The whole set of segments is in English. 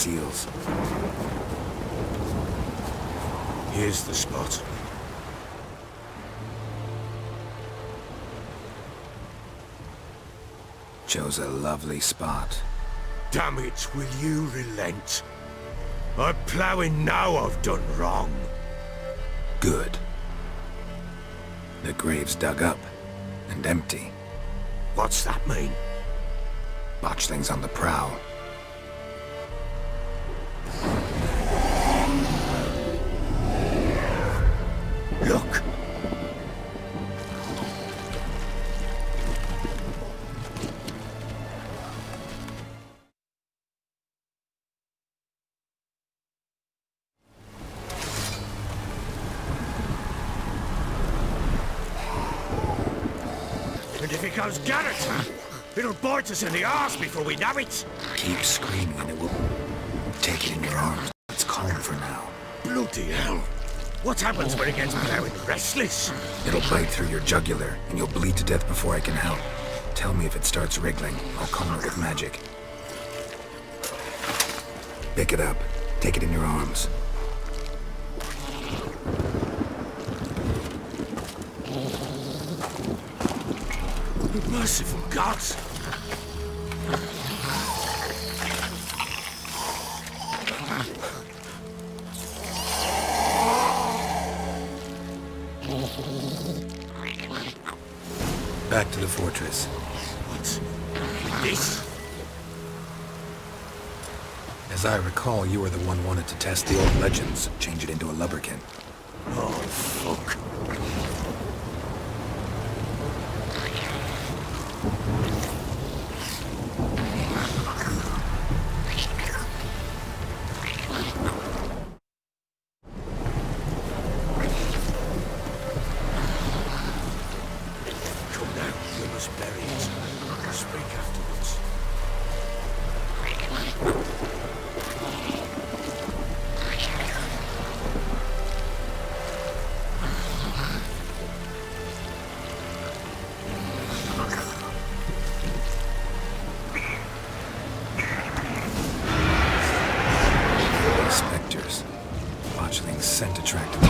seals. Here's the spot. Chose a lovely spot. Damn it, will you relent? I'm ploughing now I've done wrong. Good. The grave's dug up and empty. What's that mean? Botchling's on the prowl. Look! And if it goes Garrett, it'll bite us in the arse before we know it. Keep screaming and it will... Take it in your arms. It's calm for now. Bloody hell. What happens when it gets ploughing restless? It'll bite through your jugular and you'll bleed to death before I can help. Tell me if it starts wriggling. I'll calm it with magic. Pick it up. Take it in your arms. Merciful gods! Back to the fortress. What's this? As I recall, you were the one wanted to test the old legends, change it into a lubberkin. Oh, fuck. Come now, we must bury it. Speak afterwards. Spectres. Botchling's scent attracted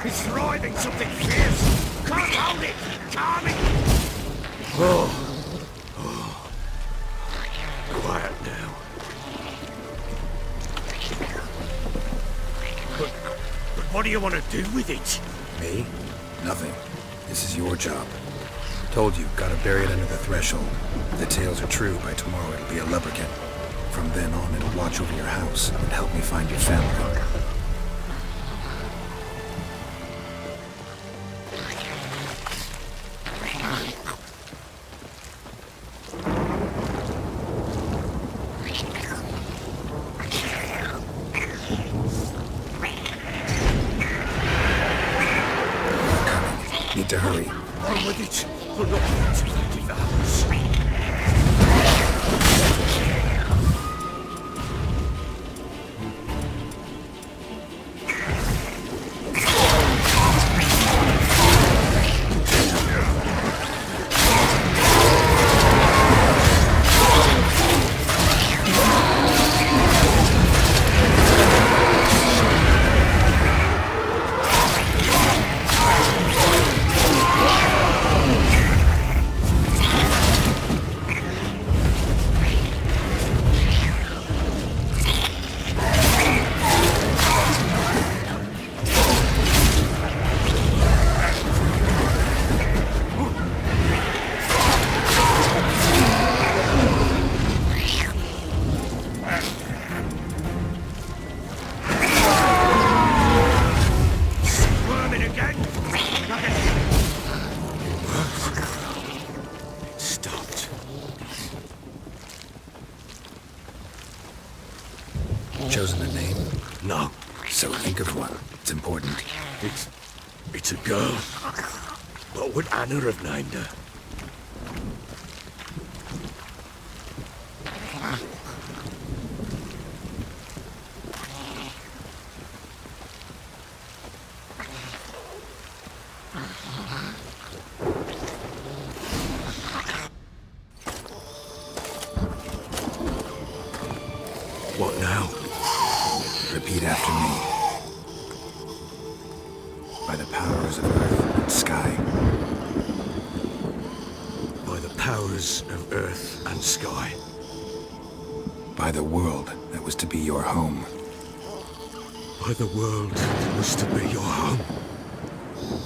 It's writhing something fierce! Can't hold it! Calm it! Oh. Quiet now. But what do you want to do with it? Me? Nothing. This is your job. Told you, gotta bury it under the threshold. If the tales are true, by tomorrow it'll be a lubberkin. From then on, it'll watch over your house and help me find your family. Need to hurry. On with it! We're not going to leave the house. Chosen a name? No, So think of one. It's important. it's a girl. What would Anna have named her? What now? Repeat after me. By the powers of earth and sky. By the powers of earth and sky. By the world that was to be your home. By the world that was to be your home.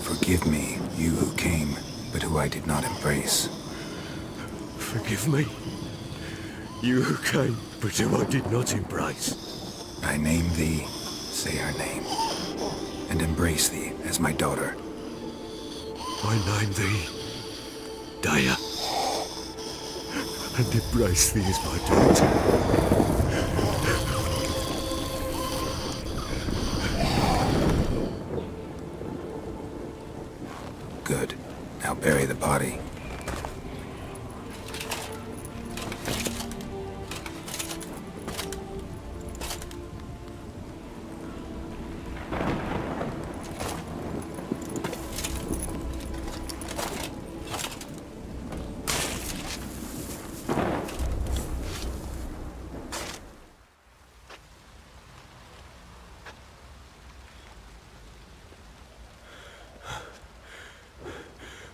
Forgive me, you who came, but who I did not embrace. Forgive me. You who came, but who I did not embrace. I name thee, say her name, and embrace thee as my daughter. I name thee Daya, and embrace thee as my daughter. Good. Now bury the body.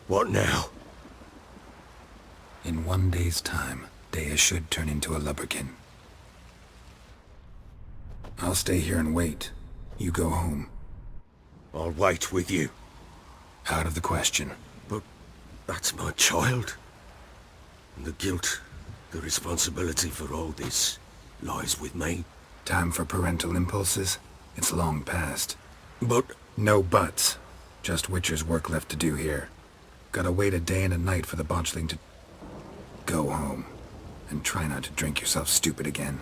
What now? In 1 day's time, Dea should turn into a lubberkin. I'll stay here and wait. You go home. I'll wait with you. Out of the question. But that's my child. And the guilt, the responsibility for all this lies with me. Time for parental impulses? It's long past. But No buts. Just Witcher's work left to do here. Gotta wait a day and a night for the botchling to... Go home. And try not to drink yourself stupid again.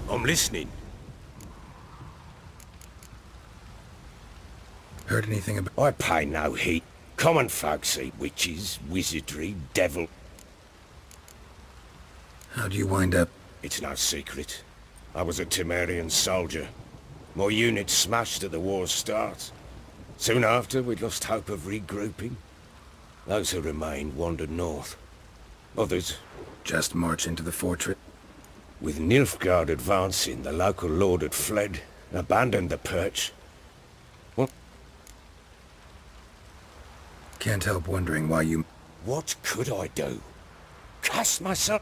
I'm listening. Heard anything about... I pay no heed. Common folks see witches, wizardry, devil. How'd you wind up? It's no secret. I was a Temerian soldier. My unit smashed at the war's start. Soon after, we'd lost hope of regrouping. Those who remained wandered north. Others, Just march into the fortress? with Nilfgaard advancing, the local lord had fled, abandoned the perch. Can't help wondering why you... What could I do? Cast myself?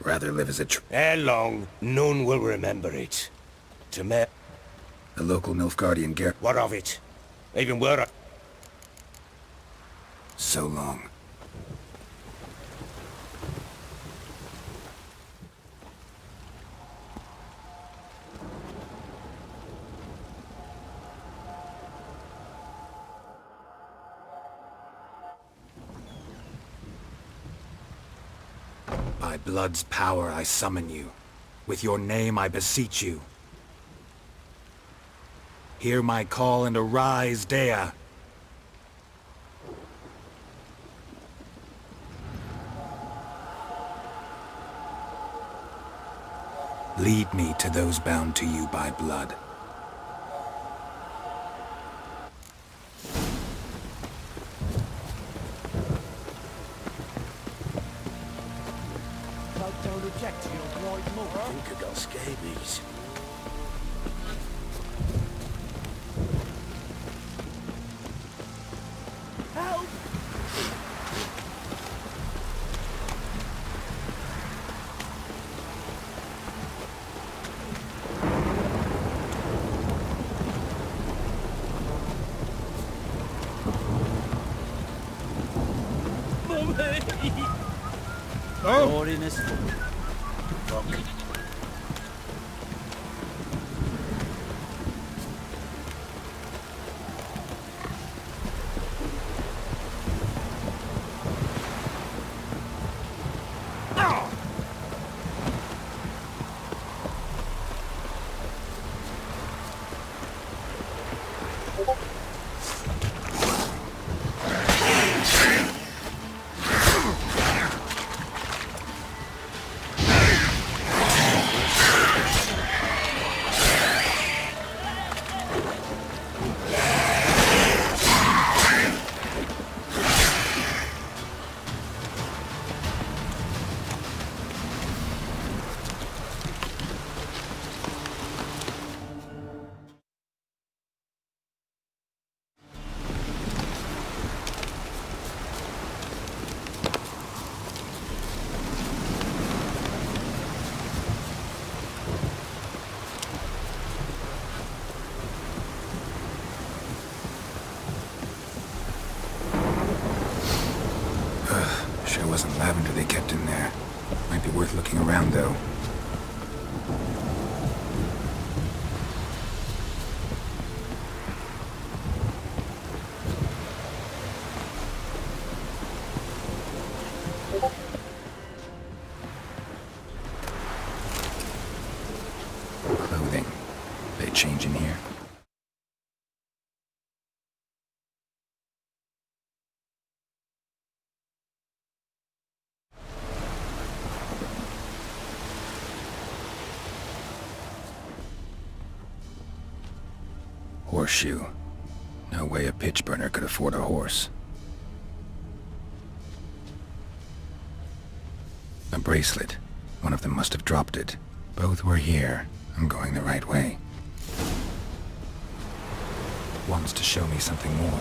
rather live as a Ere long, none will remember it. The local Nilfgaardian garrison. what of it? Even were I... So long. By blood's power I summon you. With your name I beseech you. Hear my call and arise, Dea. Lead me to those bound to you by blood. Don't object to your right more. I think I got scabies. Help! Oh! Lord in this fuck. it wasn't lavender they kept in there. Might be worth looking around, though. Clothing. They change in here? Horseshoe. No way a pitch burner could afford a horse. A bracelet. One of them must have dropped it. Both were here. I'm going the right way. Wants to show me something more.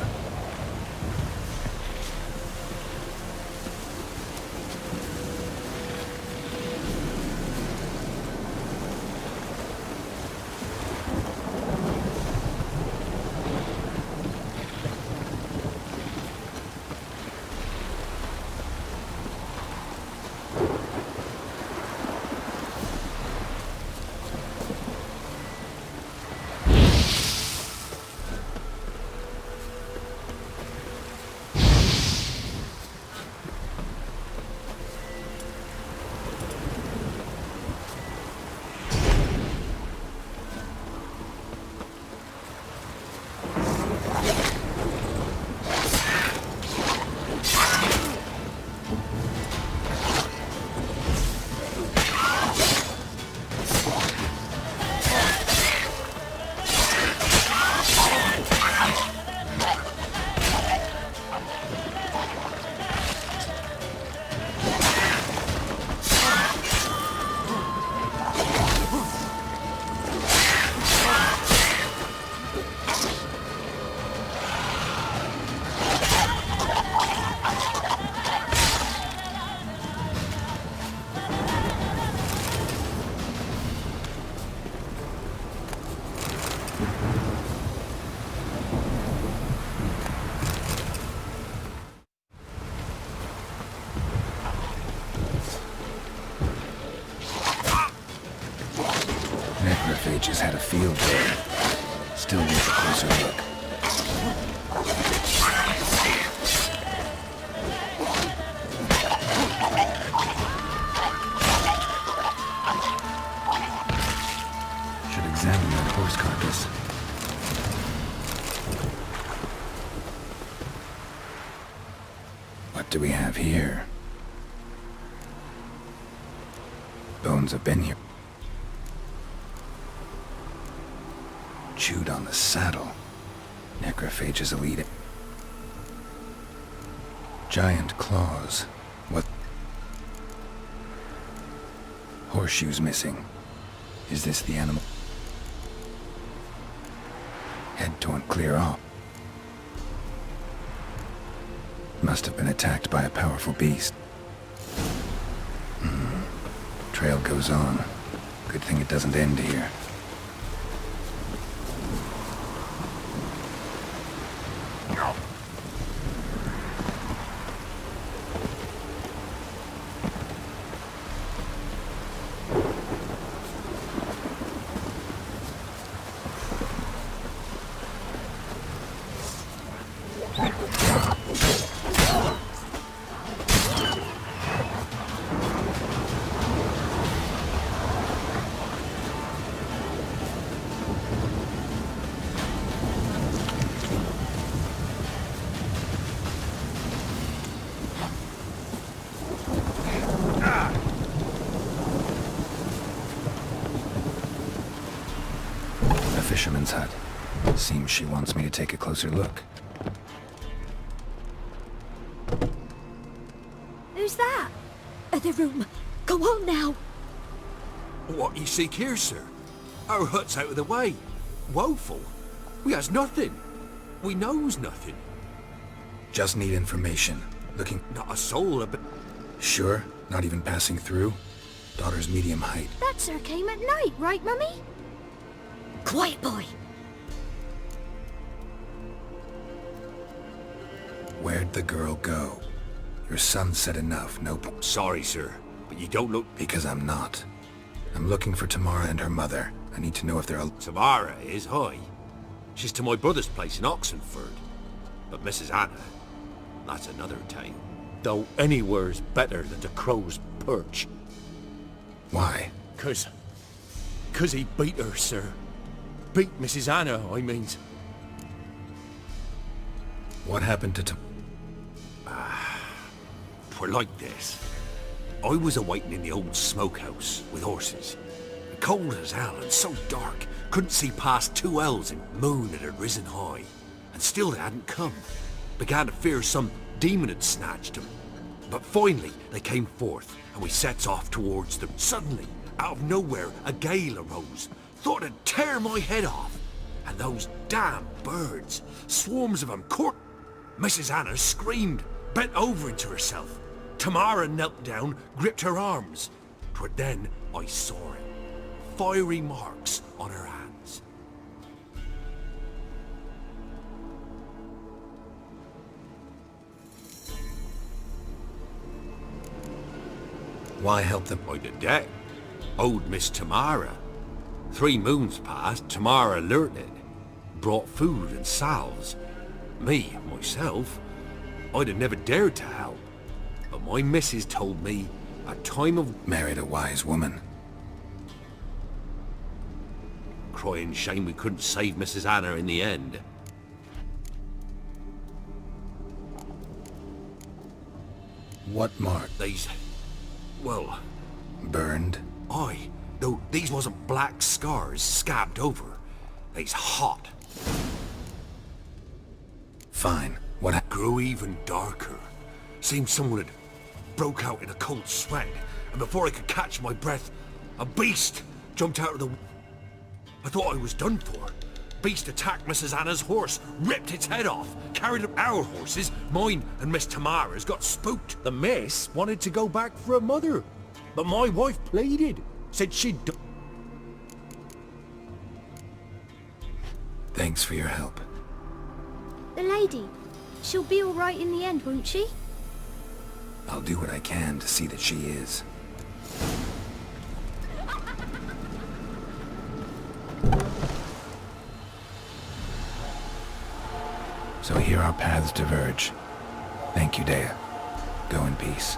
Necrophages had a field day. Still worth a closer look. Should examine that horse carcass. What do we have here? Bones have been here. Chewed on the saddle. Necrophages elite it. Giant claws. What? Horseshoes missing. Is this the animal? Head torn clear off. Must have been attacked by a powerful beast. Trail goes on. Good thing it doesn't end here. Fisherman's hut. Seems she wants me to take a closer look. Who's that? The room. Go on now. What you seek here, sir? Our hut's out of the way. Woeful. We has nothing. We knows nothing. Just need information. Looking... Not a soul about... Sure? Not even passing through? Daughter's medium height. That sir came at night, right, Mummy? Quiet, boy. Where'd the girl go? Your son said enough, no Sorry, sir, but you don't look... because I'm not. I'm looking for Tamara and her mother. I need to know if they're Tamara is, hi. She's to my brother's place in Oxenford. But Mrs. Anna, that's another tale. Though anywhere's better than the Crow's Perch. Why? Cause he beat her, sir. Beat Mrs. Anna, I means. What happened to Twere like this. I was awaiting in the old smokehouse with horses. Cold as hell and so dark, couldn't see past 2 ells and moon that had risen high. And still they hadn't come. Began to fear some demon had snatched them. But finally they came forth, and we sets off towards them. Suddenly, out of nowhere, a gale arose. Thought it'd tear my head off. And those damn birds, swarms of them, caught. Mrs. Anna screamed, bent over into herself. Tamara knelt down, gripped her arms. 'Twere then I saw it. Fiery marks on her hands. Why help them? By the debt. Owed Miss Tamara. 3 moons passed, Tamara learnt it. Brought food and salves. Me, myself, I'd have never dared to help. But my missus told me a time of Married a wise woman. crying shame we couldn't save Mrs. Anna in the end. What mark? These... well, Burned? aye, though these wasn't black scars scabbed over. They's hot. Fine. What Grew even darker. Seemed someone had broke out in a cold sweat, and before I could catch my breath, a beast jumped out of the... I thought I was done for. Beast attacked Mrs. Anna's horse, ripped its head off, carried up our horses, mine and Miss Tamara's got spooked. The miss wanted to go back for her mother, but my wife pleaded, said she'd... Thanks for your help. The lady. She'll be all right in the end, won't she? I'll do what I can to see that she is. So here our paths diverge. Thank you, Dea. Go in peace.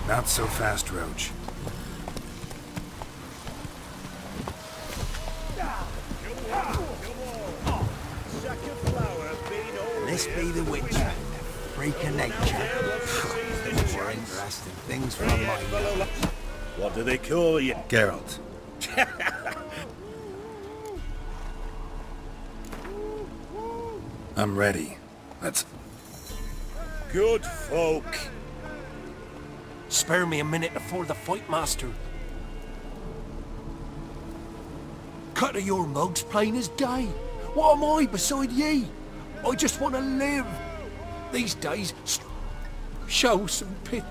Not so fast, Roach. This be the witch, freak of nature. More interesting things from my knowledge. What do they call you? Geralt. I'm ready. Let's... Good folk. Spare me a minute before the fight, master. Cut of your mugs plain as day. What am I beside ye? I just want to live. These days, show some pity.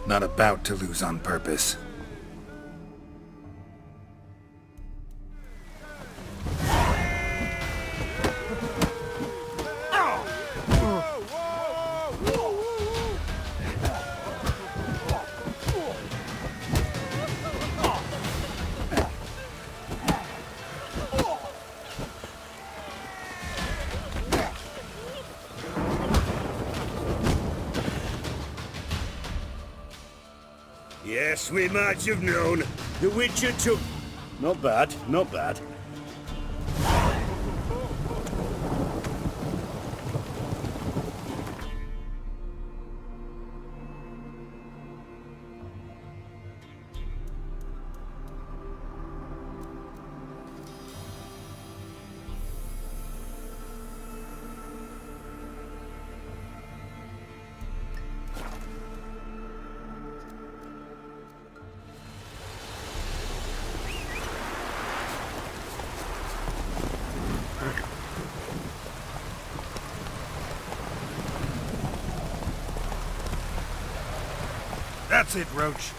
Not about to lose on purpose. Yes, As we might have known, the Witcher took... Not bad, not bad. That's it, Roach.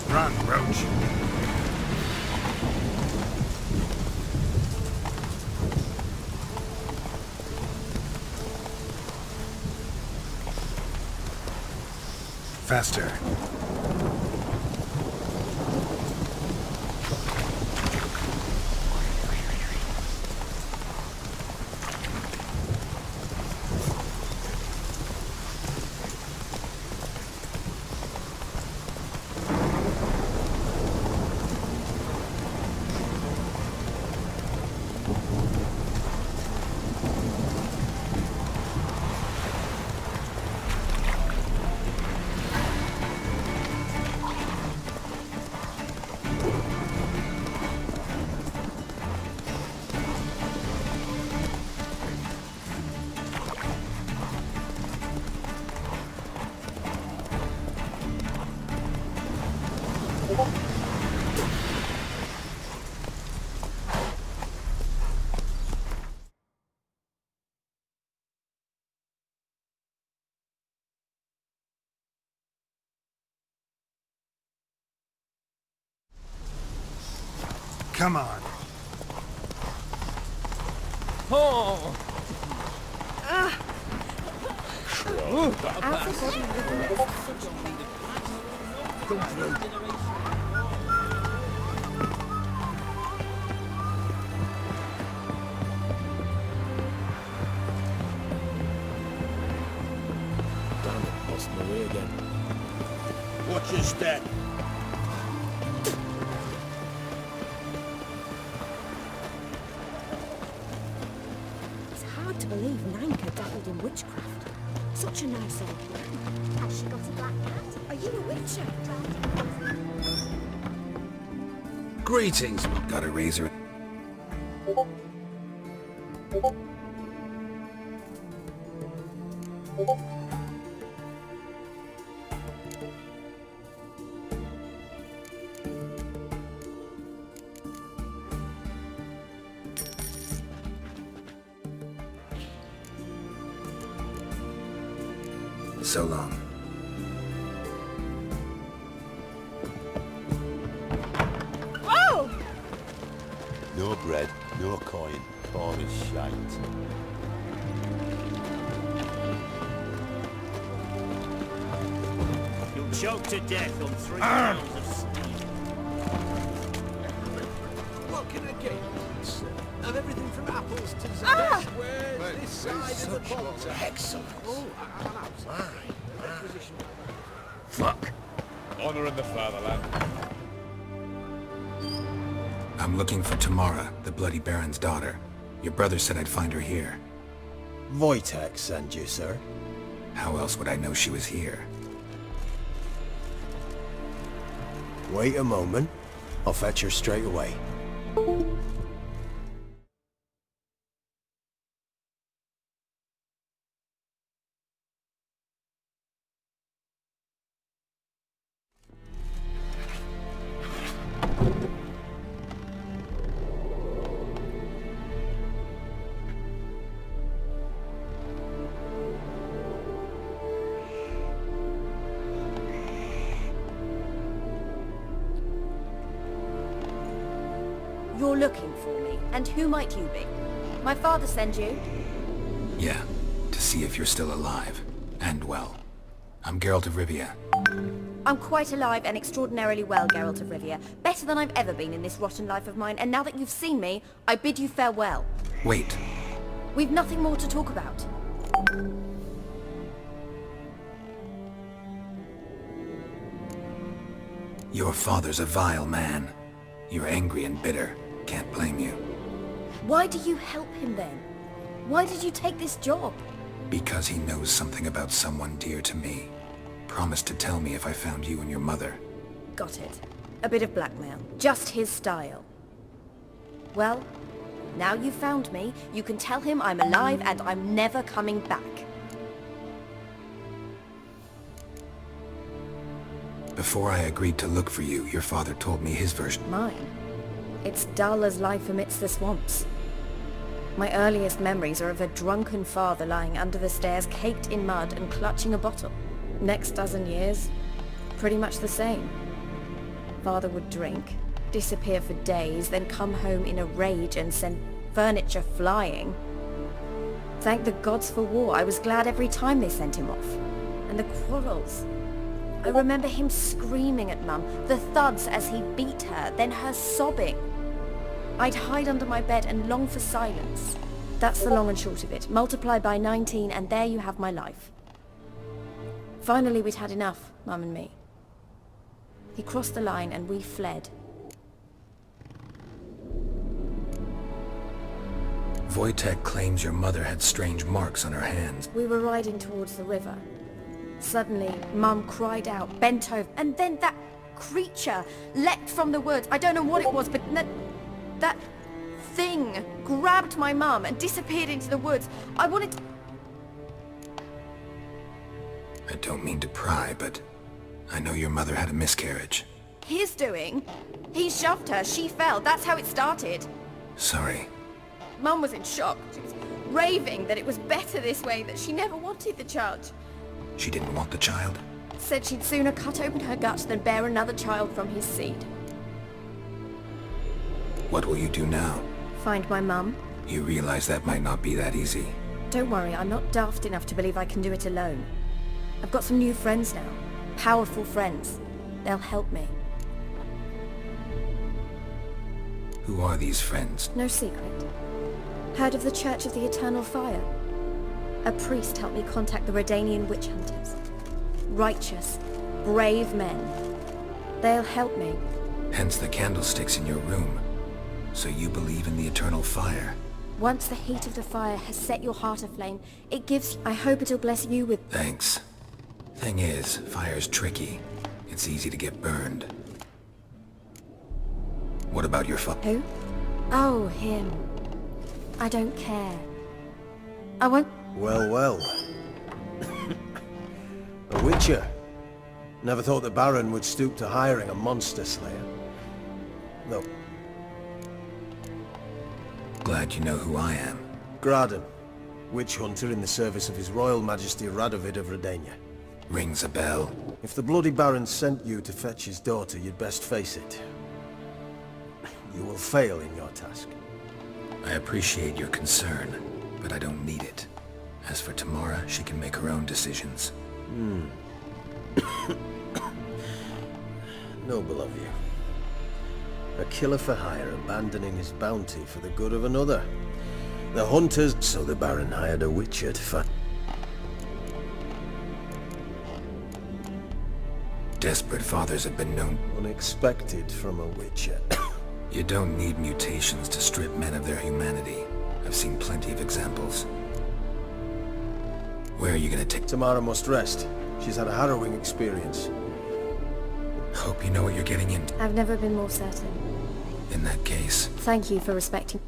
Run, Roach. Faster. Come on. Oh! Damn it, lost my way again. Watch your step. It's hard to believe Nanka dabbled in witchcraft. Such a nice old man. Has she got a black cat? Are you a witcher? Greetings. Got a razor. So long. Oh! No bread, no coin, corn is shite. You'll choke to death on 3 pounds of steam. What can I get you, sir? Of everything from apples to Ah! Where's this side of the Baltic? Excellent. Oh, I'm outside. Requisition. Fuck. Honor in the fatherland. I'm looking for Tamara, the Bloody Baron's daughter. Your brother said I'd find her here. Wojtek sent you, sir. How else would I know she was here? Wait a moment. I'll fetch her straight away. You're looking for me, and who might you be? My father send you? Yeah, to see if you're still alive. And well. I'm Geralt of Rivia. I'm quite alive and extraordinarily well, Geralt of Rivia. Better than I've ever been in this rotten life of mine, and now that you've seen me, I bid you farewell. Wait. We've nothing more to talk about. Your father's a vile man. You're angry and bitter. Can't blame you. Why do you help him then? Why did you take this job? Because he knows something about someone dear to me. Promised to tell me if I found you and your mother. Got it. A bit of blackmail. Just his style. Well, now you've found me, you can tell him I'm alive and I'm never coming back. Before I agreed to look for you, your father told me his version. Mine? It's dull as life amidst the swamps. My earliest memories are of a drunken father lying under the stairs, caked in mud and clutching a bottle. Next dozen years, pretty much the same. Father would drink, disappear for days, then come home in a rage and send furniture flying. Thank the gods for war. I was glad every time they sent him off. And the quarrels. I remember him screaming at Mum, the thuds as he beat her, then her sobbing. I'd hide under my bed and long for silence. That's the long and short of it. Multiply by 19 and there you have my life. Finally we'd had enough, Mum and me. He crossed the line and we fled. Wojtek claims your mother had strange marks on her hands. We were riding towards the river. Suddenly, Mum cried out, bent over, and then that creature leapt from the woods. I don't know what it was, but that thing grabbed my mum and disappeared into the woods. I wanted to... I don't mean to pry, but I know your mother had a miscarriage. His doing? He shoved her, she fell. That's how it started. Sorry. Mum was in shock. She was raving that it was better this way, that she never wanted the child. She didn't want the child? Said she'd sooner cut open her gut than bear another child from his seed. What will you do now? Find my mum. You realize that might not be that easy. Don't worry, I'm not daft enough to believe I can do it alone. I've got some new friends now. Powerful friends. They'll help me. Who are these friends? No secret. Heard of the Church of the Eternal Fire? A priest helped me contact the Redanian witch hunters. Righteous, brave men. They'll help me. Hence the candlesticks in your room. So you believe in the eternal fire? Once the heat of the fire has set your heart aflame, it gives... I hope it'll bless you with... Thanks. Thing is, fire's tricky. It's easy to get burned. What about your father? Who? Oh, him. I don't care. I won't... Well, well. A witcher. Never thought the Baron would stoop to hiring a monster slayer. No. Glad you know who I am. Graden. Witch hunter in the service of His Royal Majesty Radovid of Redania. Rings a bell. If the bloody Baron sent you to fetch his daughter, you'd best face it. You will fail in your task. I appreciate your concern, but I don't need it. As for Tamara, she can make her own decisions. Noble of you. A killer for hire abandoning his bounty for the good of another. The hunters... So the Baron hired a witcher to find... Desperate fathers have been known... Unexpected from a witcher. You don't need mutations to strip men of their humanity. I've seen plenty of examples. Where are you gonna take... Tamara must rest. She's had a harrowing experience. Hope you know what you're getting into. I've never been more certain. In that case... Thank you for respecting...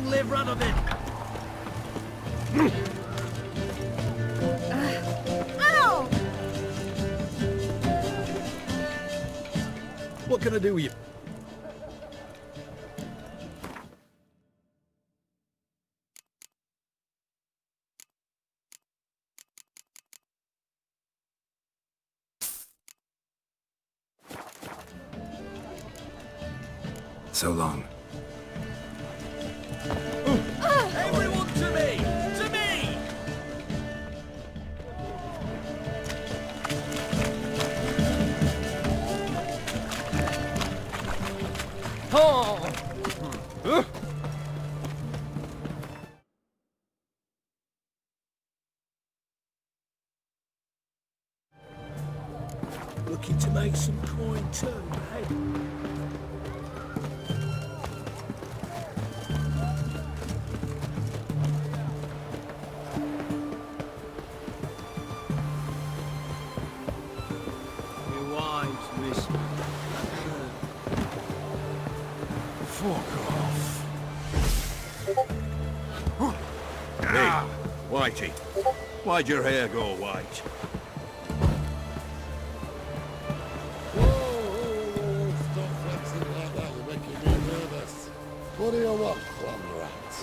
Long live Radovid! Ow! What can I do with you? So long. Everyone to me! To me! Oh! Looking to make some coin too, eh? Hey, Whitey, why'd your hair go white? Whoa, stop flexing like that, you're making me nervous. What do you want, clown rat?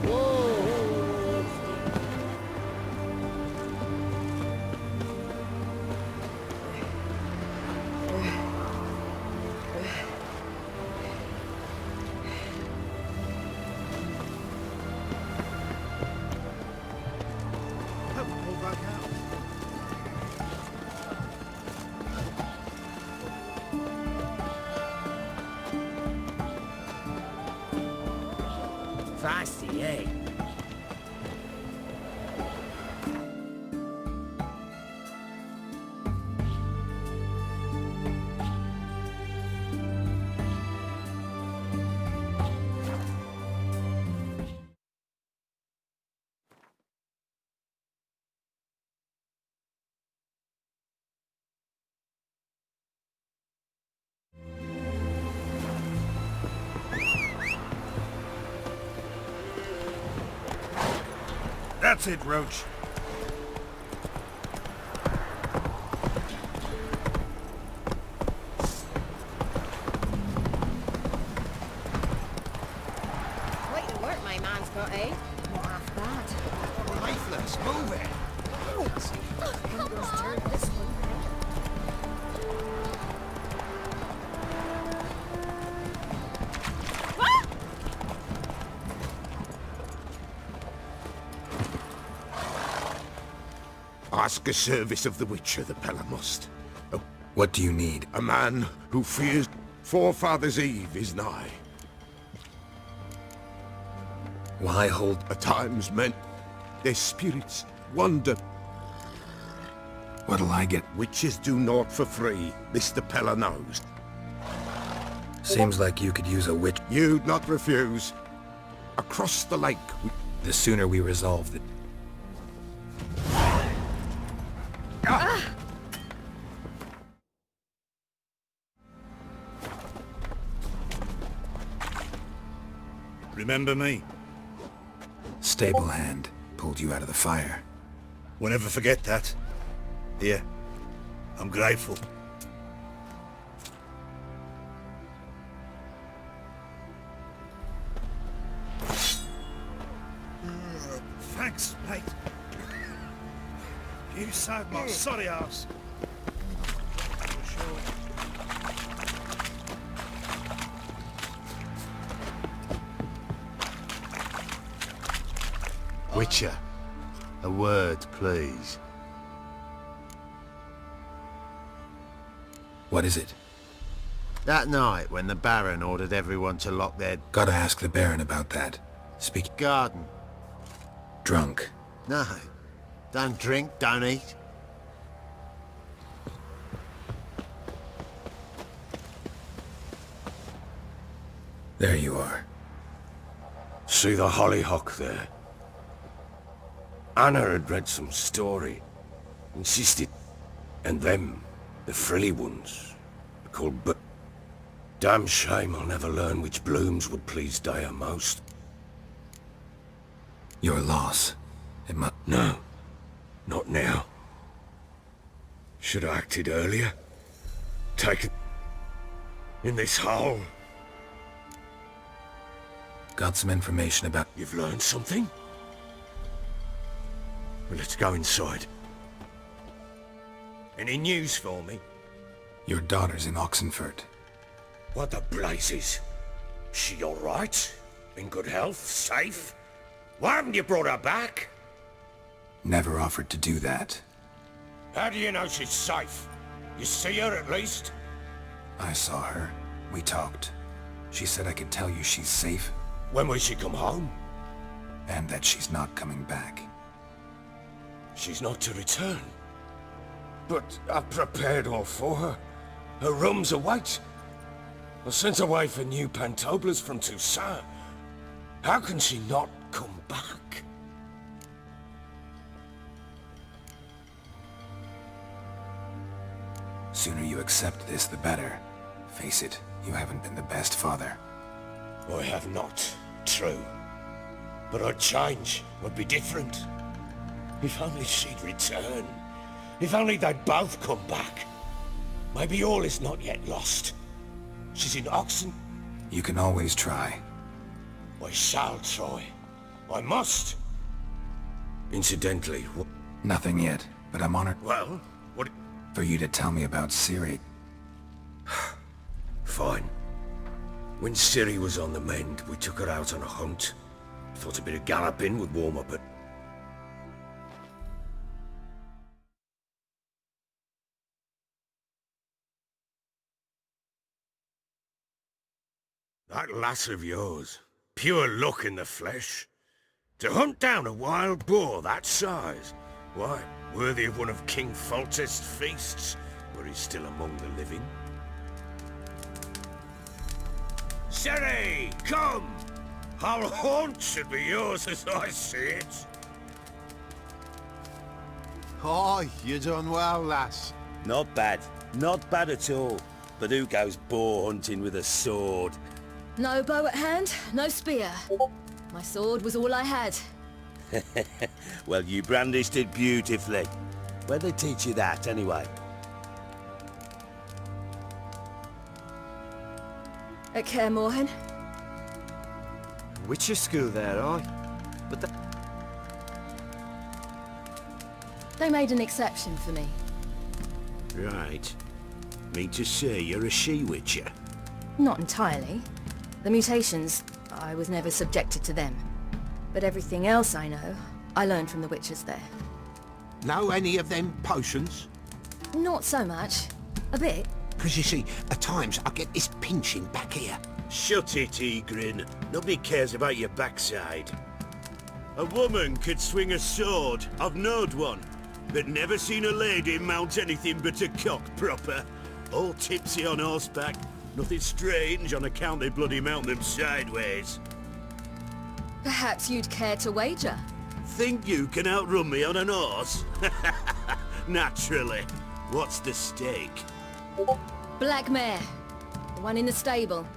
Whoa, stop. Feisty, eh? That's it, Roach. Quite the work my man's got, eh? Not half bad. Lifeless, move it! Fingers turn this one. Ask a service of the Witcher, the Pella must. Oh, What do you need? a man who fears Forefathers' Eve is nigh. Why hold... At times men, their spirits wander. What'll I get? Witches do naught for free, this the Pella knows. Seems like you could use a witch. You'd not refuse. Across the lake, The sooner we resolve the... Remember me? Stable hand pulled you out of the fire. We'll never forget that. Here, I'm grateful. Thanks, mate. You saved my sorry ass. Witcher, a word, please. What is it? That night when the Baron ordered everyone to lock their Gotta ask the Baron about that. Speak... garden. Drunk. No, don't drink, don't eat. There you are. see the hollyhock there. Anna had read some story, insisted, and them, the frilly ones, called Damn shame I'll never learn which blooms would please Daya most. Your loss. It must... No. Not now. Should have acted earlier. Taken... in this hole. Got some information about... You've learned something? Well, let's go inside. Any news for me? Your daughter's in Oxenford. What the blazes? She all right? In good health? Safe? Why haven't you brought her back? Never offered to do that. How do you know she's safe? You see her at least? I saw her. We talked. She said I could tell you she's safe. When will she come home? And that she's not coming back. She's not to return. But I've prepared all for her. Her rooms await. I sent away for new pantoblas from Toussaint. How can she not come back? Sooner you accept this, the better. Face it, you haven't been the best father. I have not, true. But I'd change, would be different. If only she'd return. If only they'd both come back. Maybe all is not yet lost. She's in Oxen. You can always try. I shall try. I must. Incidentally, what... Nothing yet, but I'm honored. Well, what... For you to tell me about Ciri. Fine. When Ciri was on the mend, we took her out on a hunt. Thought a bit of galloping would warm up it. That lass of yours, pure luck in the flesh. To hunt down a wild boar that size, why, worthy of one of King Foltest's feasts, where he's still among the living. Ciri, come! Our haunt should be yours as I see it. Oh, you done well, lass. Not bad. Not bad at all. But who goes boar hunting with a sword? No bow at hand, no spear. My sword was all I had. Well, you brandished it beautifully. Where'd they teach you that, anyway? At Caermorhen. Witcher school there, aye? But They made an exception for me. Right. Mean to say you're a she-witcher? Not entirely. The mutations, I was never subjected to them. But everything else I know, I learned from the witches there. Know any of them potions? Not so much. A bit. Because you see, at times I get this pinching back here. Shut it, Egrin. Nobody cares about your backside. A woman could swing a sword. I've knowed one. But never seen a lady mount anything but a cock proper. All tipsy on horseback. Nothing strange on account they bloody mount them sideways. Perhaps you'd care to wager? Think you can outrun me on an horse? Naturally. What's the stake? Black mare. The one in the stable.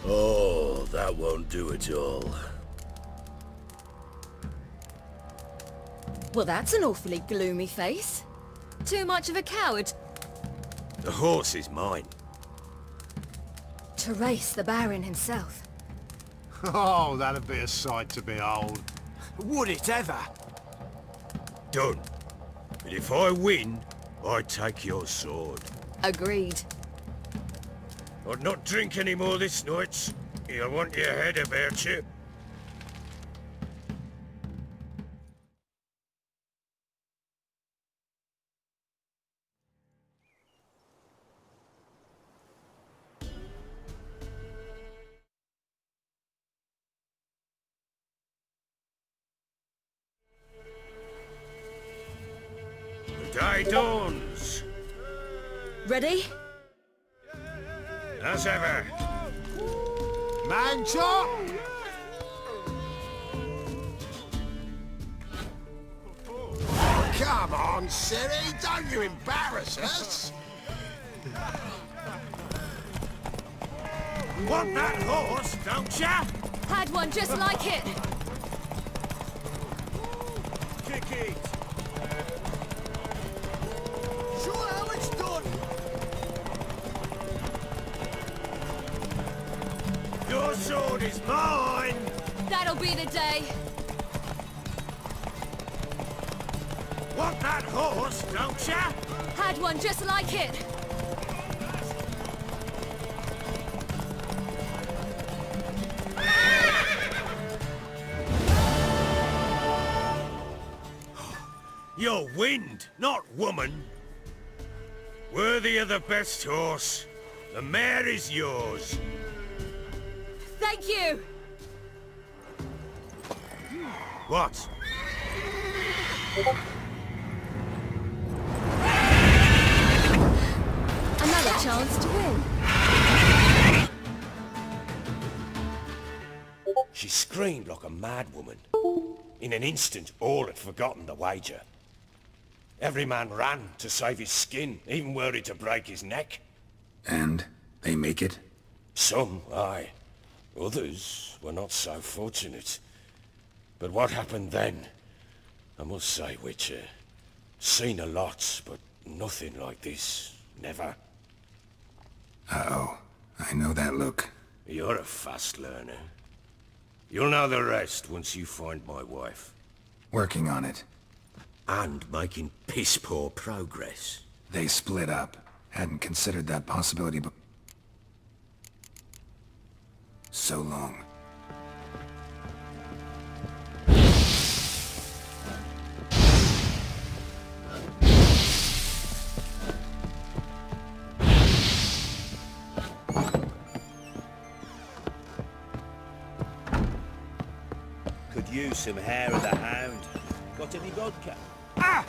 Oh, that won't do at all. Well, that's an awfully gloomy face. Too much of a coward. The horse is mine. To race the Baron himself. Oh, that'd be a sight to behold. would it ever? Done. But if I win, I take your sword. Agreed. I'd not drink any more this night. You'll want your head about you. The day dawns. Ready? As ever. Man chop! Come on, Ciri, don't you embarrass us! Want that horse, don't ya? Had one just like it. Kick it. Show how it's done. Your sword is mine. That'll be the day. Want that horse, don't ya? Had one just like it. You're wind, not woman. Worthy of the best horse. The mare is yours. Thank you. What? Another chance to win. She screamed like a mad woman. In an instant, all had forgotten the wager. Every man ran to save his skin, even were it to break his neck. And they make it? Some, aye. Others were not so fortunate. But what happened then? I must say, Witcher, seen a lot, but nothing like this. Never. Uh-oh. I know that look. You're a fast learner. You'll know the rest once you find my wife. Working on it. And making piss-poor progress. They split up. Hadn't considered that possibility, but... so long. Could use some hair of the hound. Got any vodka? Ah!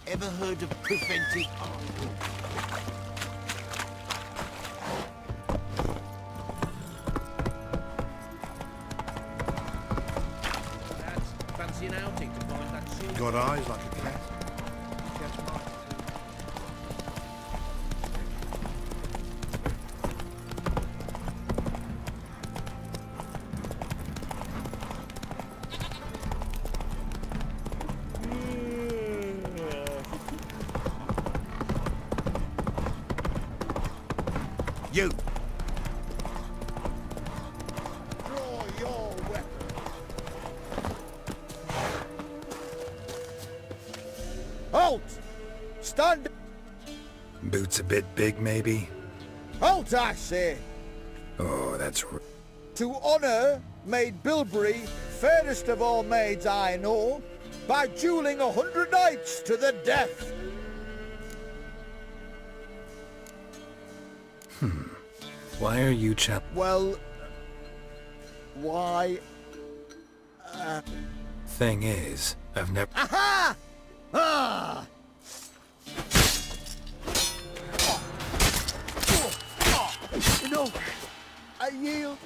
Ever heard of preventive harm? Fancy an outing to find that sword? Got eyes like a cat. Catch mice. You! Draw your weapon. Halt! Stand! Boots a bit big, maybe? Halt, I say! Oh, that's... To honour Maid Bilberry, fairest of all maids I know, by duelling 100 knights to the death. Why are you Well... why... Thing is, I've never... Aha! Ah! No, I yield.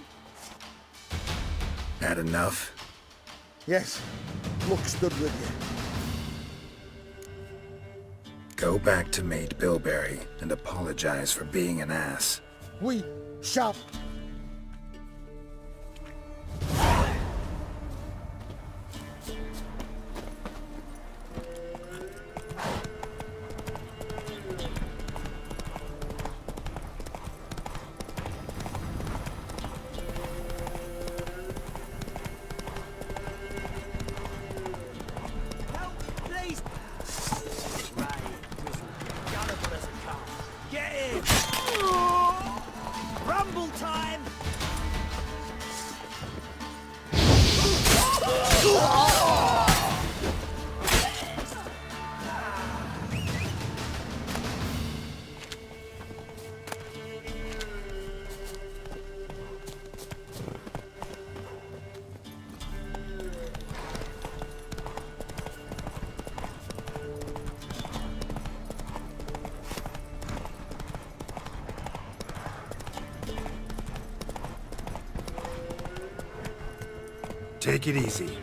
Had enough? Yes, luck stood with you. Go back to Maid Bilberry and apologize for being an ass. We shall... Rumble time! Take it easy.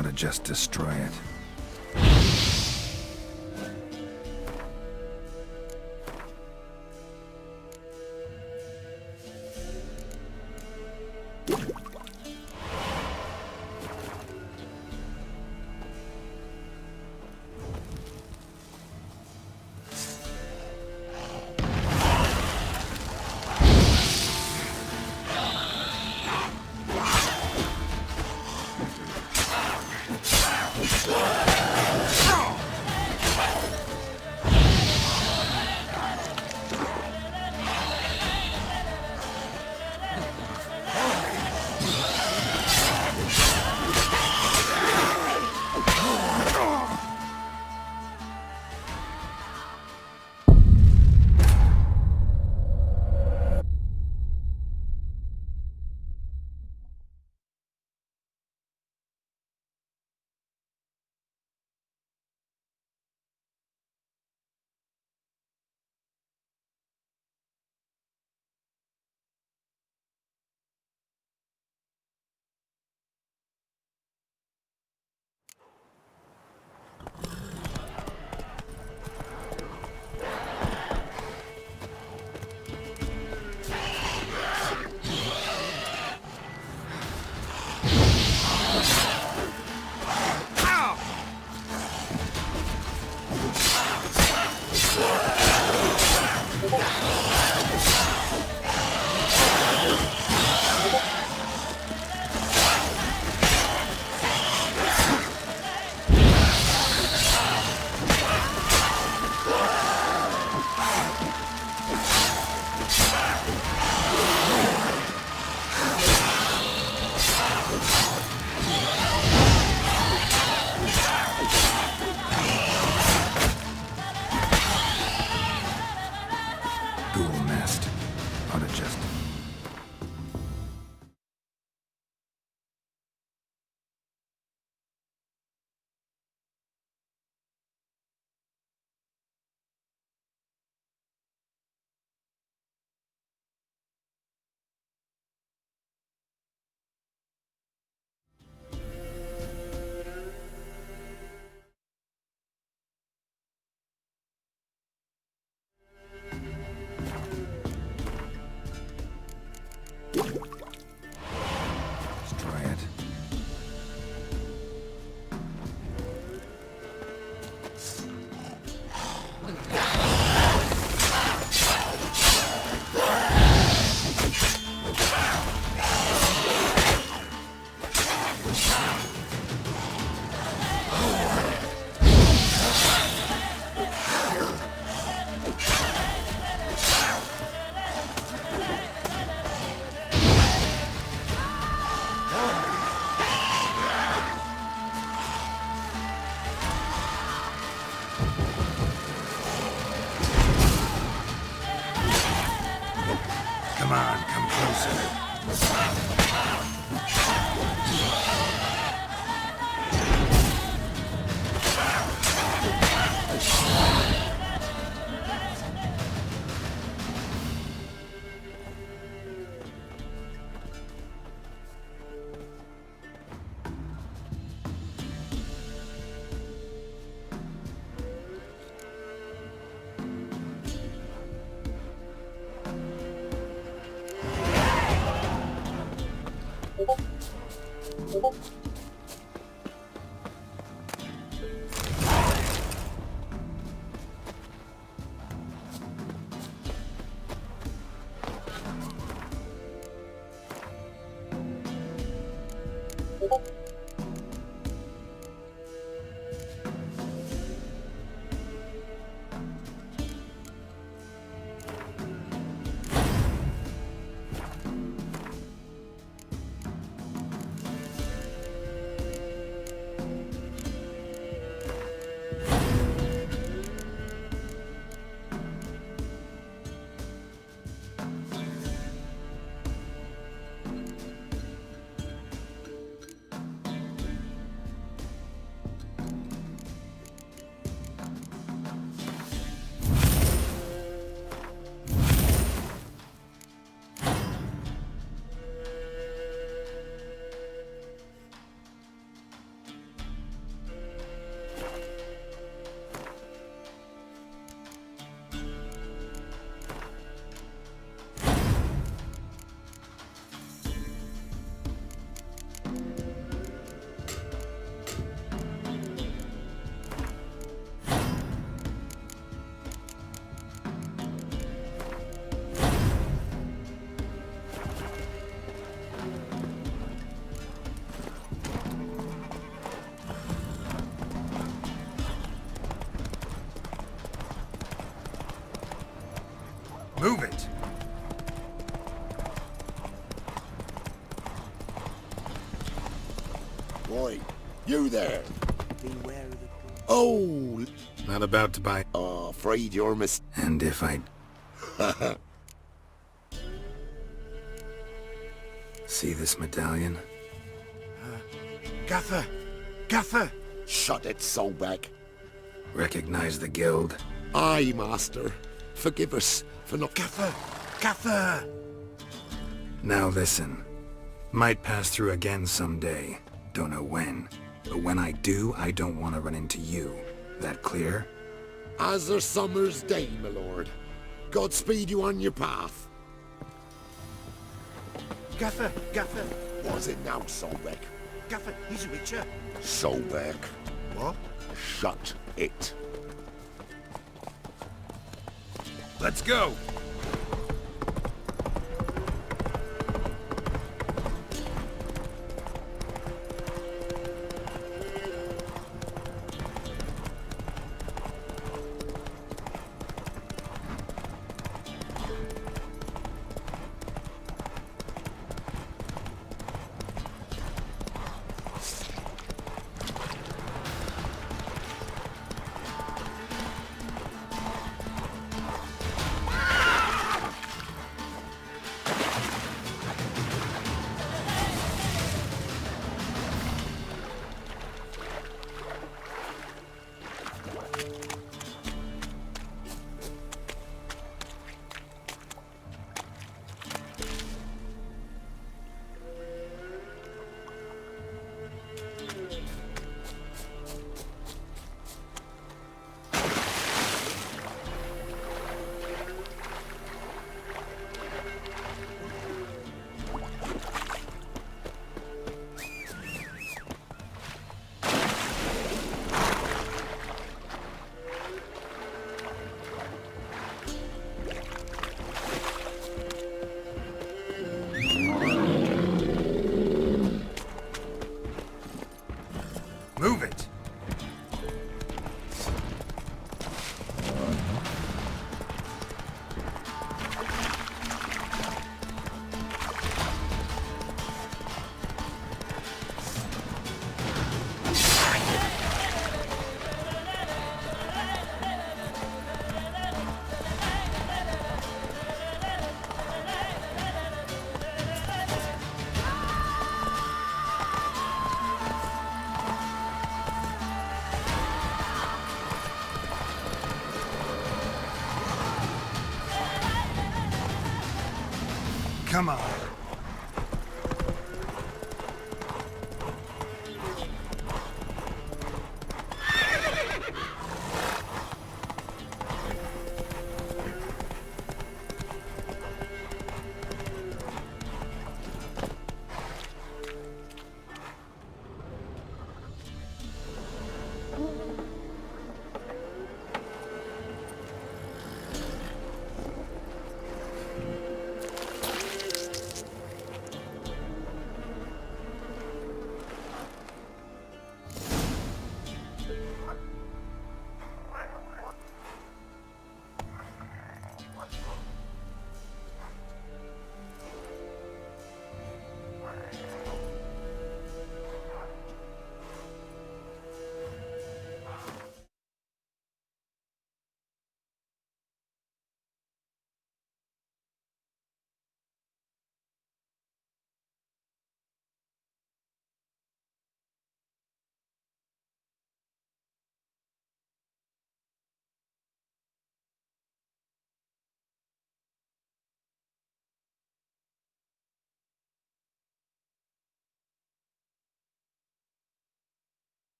ought to just destroy it. Come on, come closer. Boy, you there. Beware of the... Oh, Not about to buy... afraid you're And if I... See this medallion? Gaffer! Gaffer! Shut it, Solbeck. Recognize the guild? Aye, master. Forgive us for not... Gaffer! Gaffer! Now listen. Might pass through again someday. Don't know when. But when I do, I don't want to run into you. That clear? As a summer's day, my lord. Godspeed you on your path. Gaffer! Gaffer! Was it now, Solbeck? Gaffer, he's a witcher. Solbeck. What? Shut it. Let's go! Move it! Come on.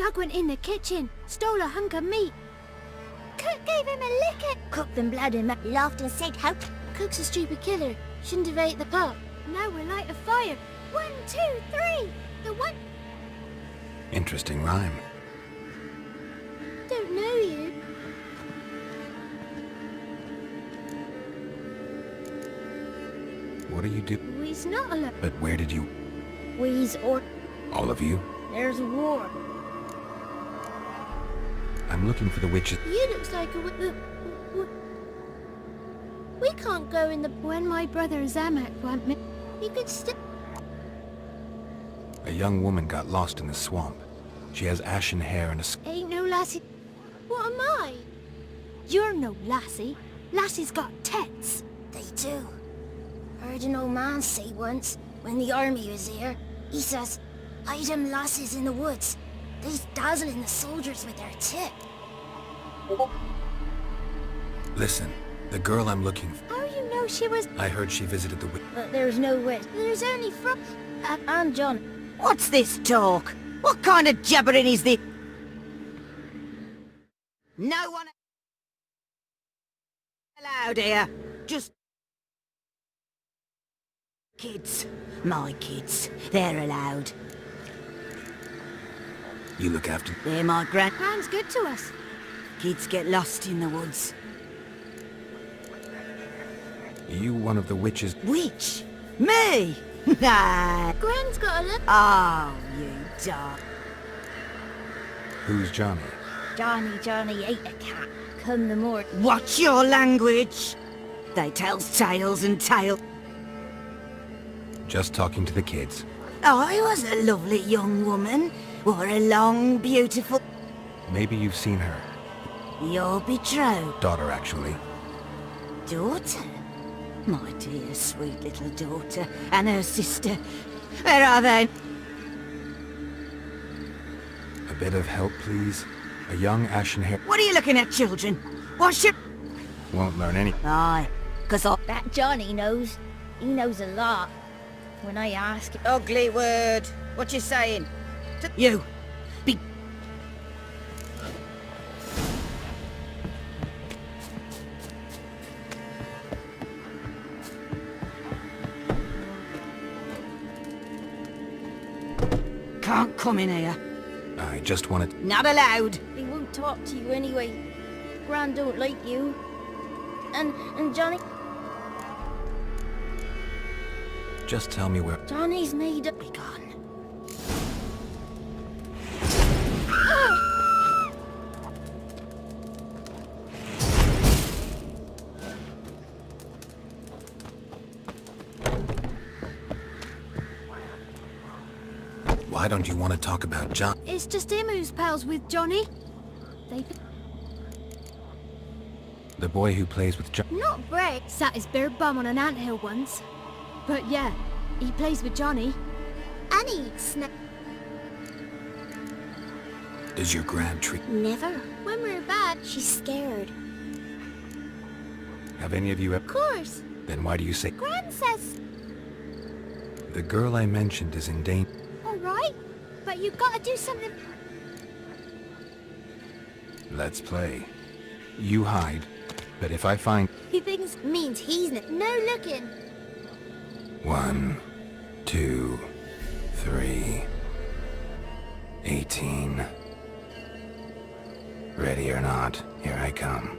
Hag went in the kitchen, stole a hunk of meat. Cook gave him a licking. Cooked them blood and laughed and said how... Cook's a stupid killer. Shouldn't have ate the pup. Now we'll light a fire. 1, 2, 3. The one... Interesting rhyme. Don't know you. What do you do? We's not alone. But where did you... We's or... All of you? There's a war. I'm looking for the witches. You looks like a... We can't go in the... When my brother Zamak went me... You could still... A young woman got lost in the swamp. She has ashen hair and a... Ain't no lassie. What am I? You're no lassie. Lassie's got tits. They do. Heard an old man say once, when the army was here, he says, hide them lasses in the woods. They's dazzling the soldiers with their tit. Listen, the girl I'm looking for... How you know she was... I heard she visited the witch... But there's no witch. There's only from... and John. What's this talk? What kind of jabbering is this? No one allowed here. Just... Kids. My kids. They're allowed. You look after... They're my Gran's good to us. Kids get lost in the woods. You one of the witches... Witch? Me? Nah. Gran's got a look. Oh, you dog. Who's Johnny? Johnny ate a cat. Come the more. Watch your language. They tells tales and tales. Just talking to the kids. I was a lovely young woman. Wore a long, beautiful... Maybe you've seen her. Your betrothed. Daughter, actually. Daughter? My dear, sweet little daughter. And her sister. Where are they? A bit of help, please. A young ashen hair... What are you looking at, children? What's your... Won't learn any... Aye, 'cause I... That Johnny knows. He knows a lot. When I ask... Ugly word. What you saying? You. Be... Can't come in here. I just wanted... Not allowed. He won't talk to you anyway. Gran don't like you. And Johnny... Just tell me where... Johnny's made up... Be gone. Why don't you want to talk about John? It's just him who's pals with Johnny. They... The boy who plays with John... Not Brett. Sat his bare bum on an anthill once. But yeah, he plays with Johnny. And he eats snacks. Does your Gran treat... Never. When we're bad, She's scared. Have any of you ever... of course. Then why do you say... Gran says... The girl I mentioned is in danger. Alright, but you gotta do something... Let's play. You hide, but if I find... He thinks means he's no looking. 1, 2, 3... 18... Ready or not, here I come.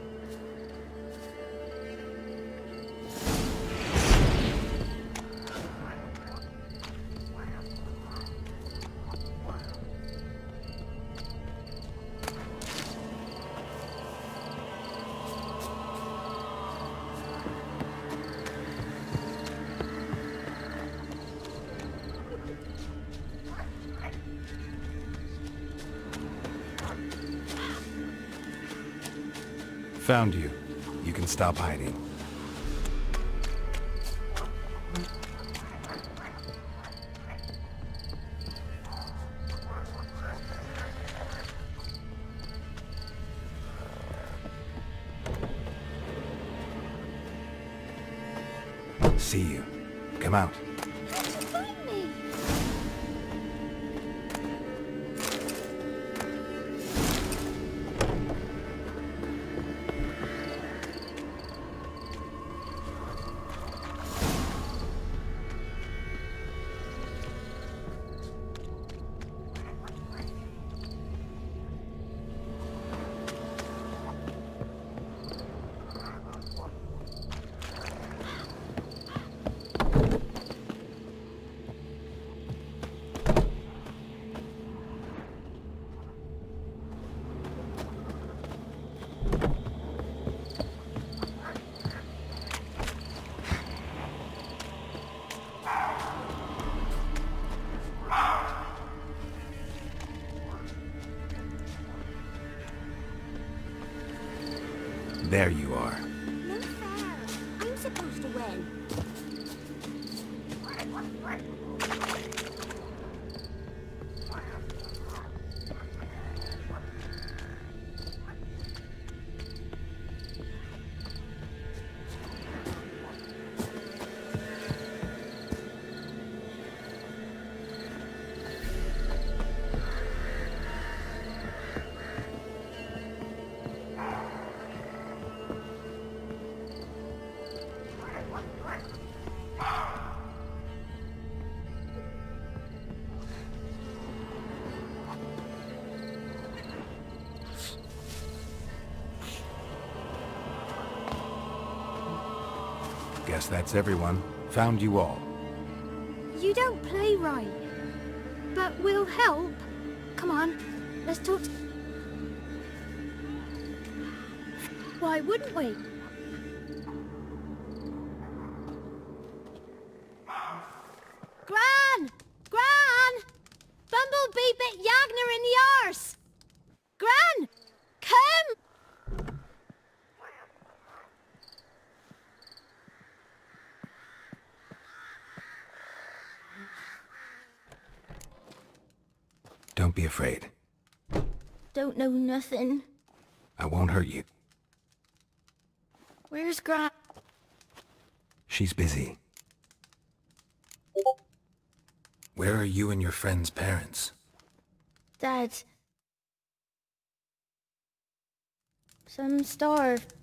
Found you. You can stop hiding. See you. Come out. There you are. No fair. I'm supposed to win. Guess that's everyone. Found you all. You don't play right. But we'll help. Come on, let's talk. Why wouldn't we? Gran! Gran! Bumblebee bit Yagner in the arse! Gran! Come! Don't be afraid. Don't know nothing. I won't hurt you. Where's Gran? She's busy. Where are you and your friend's parents? Dad. Some starved.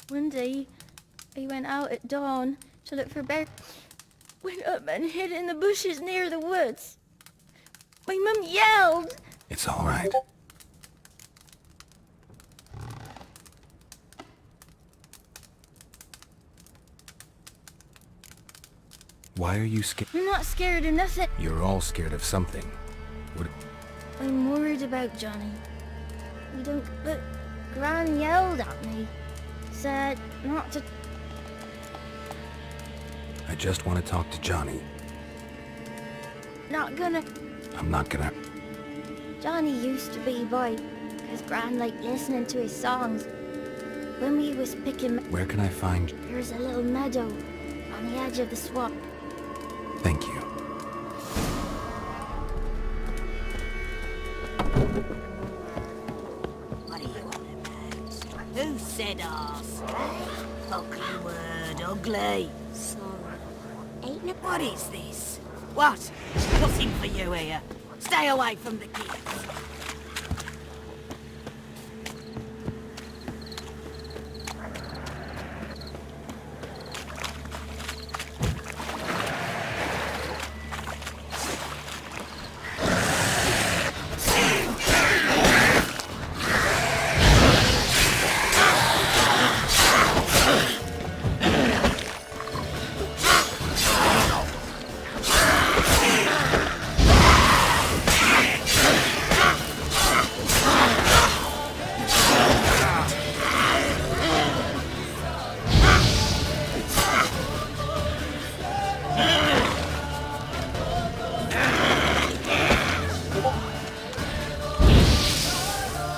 One day, he went out at dawn to look for bears. Went up and hid in the bushes near the woods. My mum yelled. It's all right. Why are you scared? I'm not scared of nothing. You're all scared of something. What? I'm worried about Johnny. You don't... But Gran yelled at me. Said not to... I just want to talk to Johnny. Not gonna... I'm not gonna... Johnny used to be boy, because Gran liked listening to his songs. When we was picking... Where can I find... There's a little meadow on the edge of the swamp. Thank you. What are you on about? Who said arse? Ugly word, ugly. Sorry. Ain't no... What is this? What? Nothing for you here. Stay away from the kids.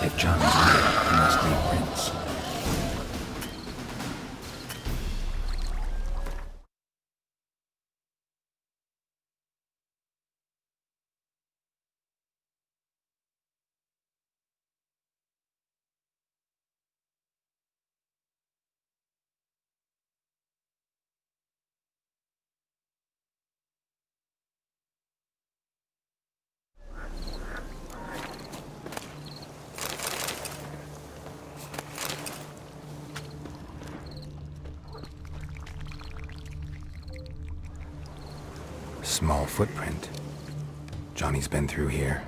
If John's right, he must be Prince. Small footprint. Johnny's been through here.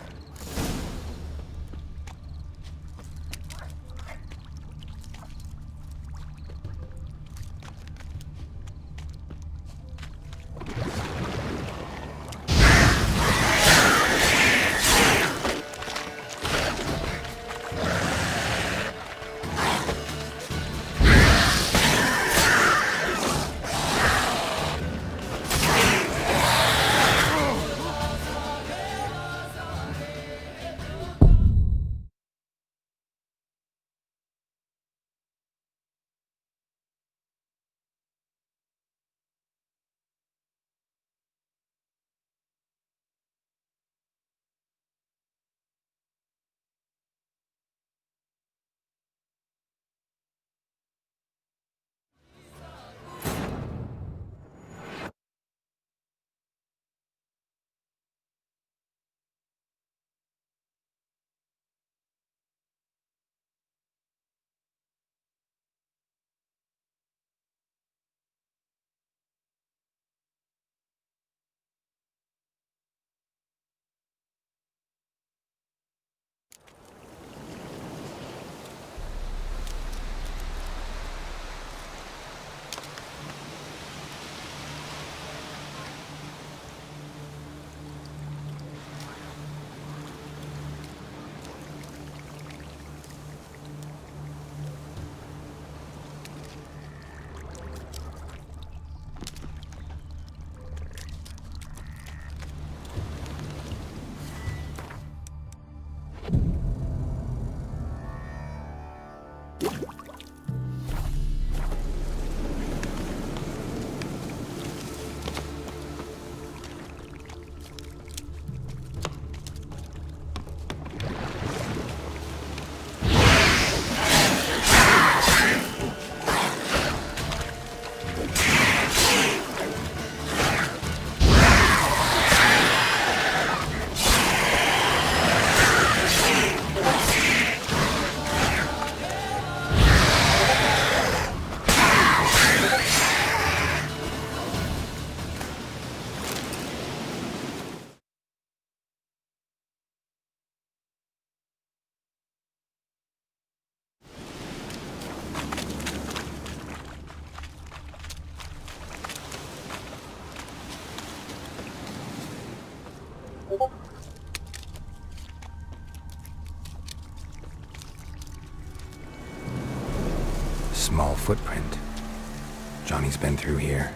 Johnny's been through here.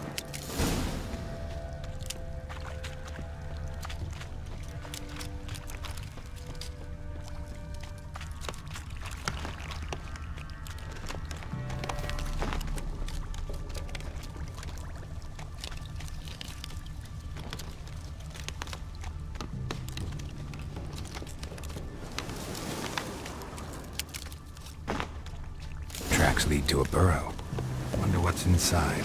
Tracks lead to a burrow. Wonder what's inside.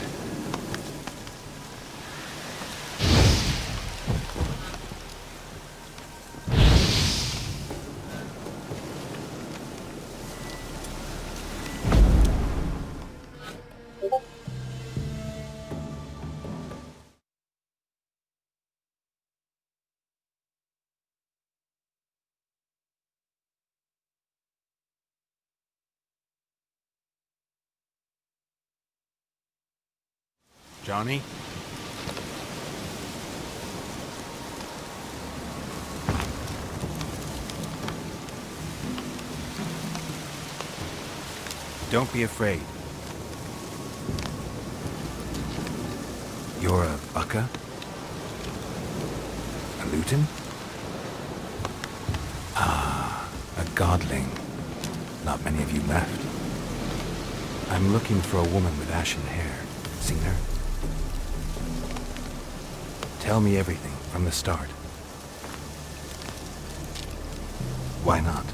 Johnny? Don't be afraid. You're a bucka? A luton? Ah, a godling. Not many of you left. I'm looking for a woman with ashen hair. Seen her? Tell me everything from the start. Why not?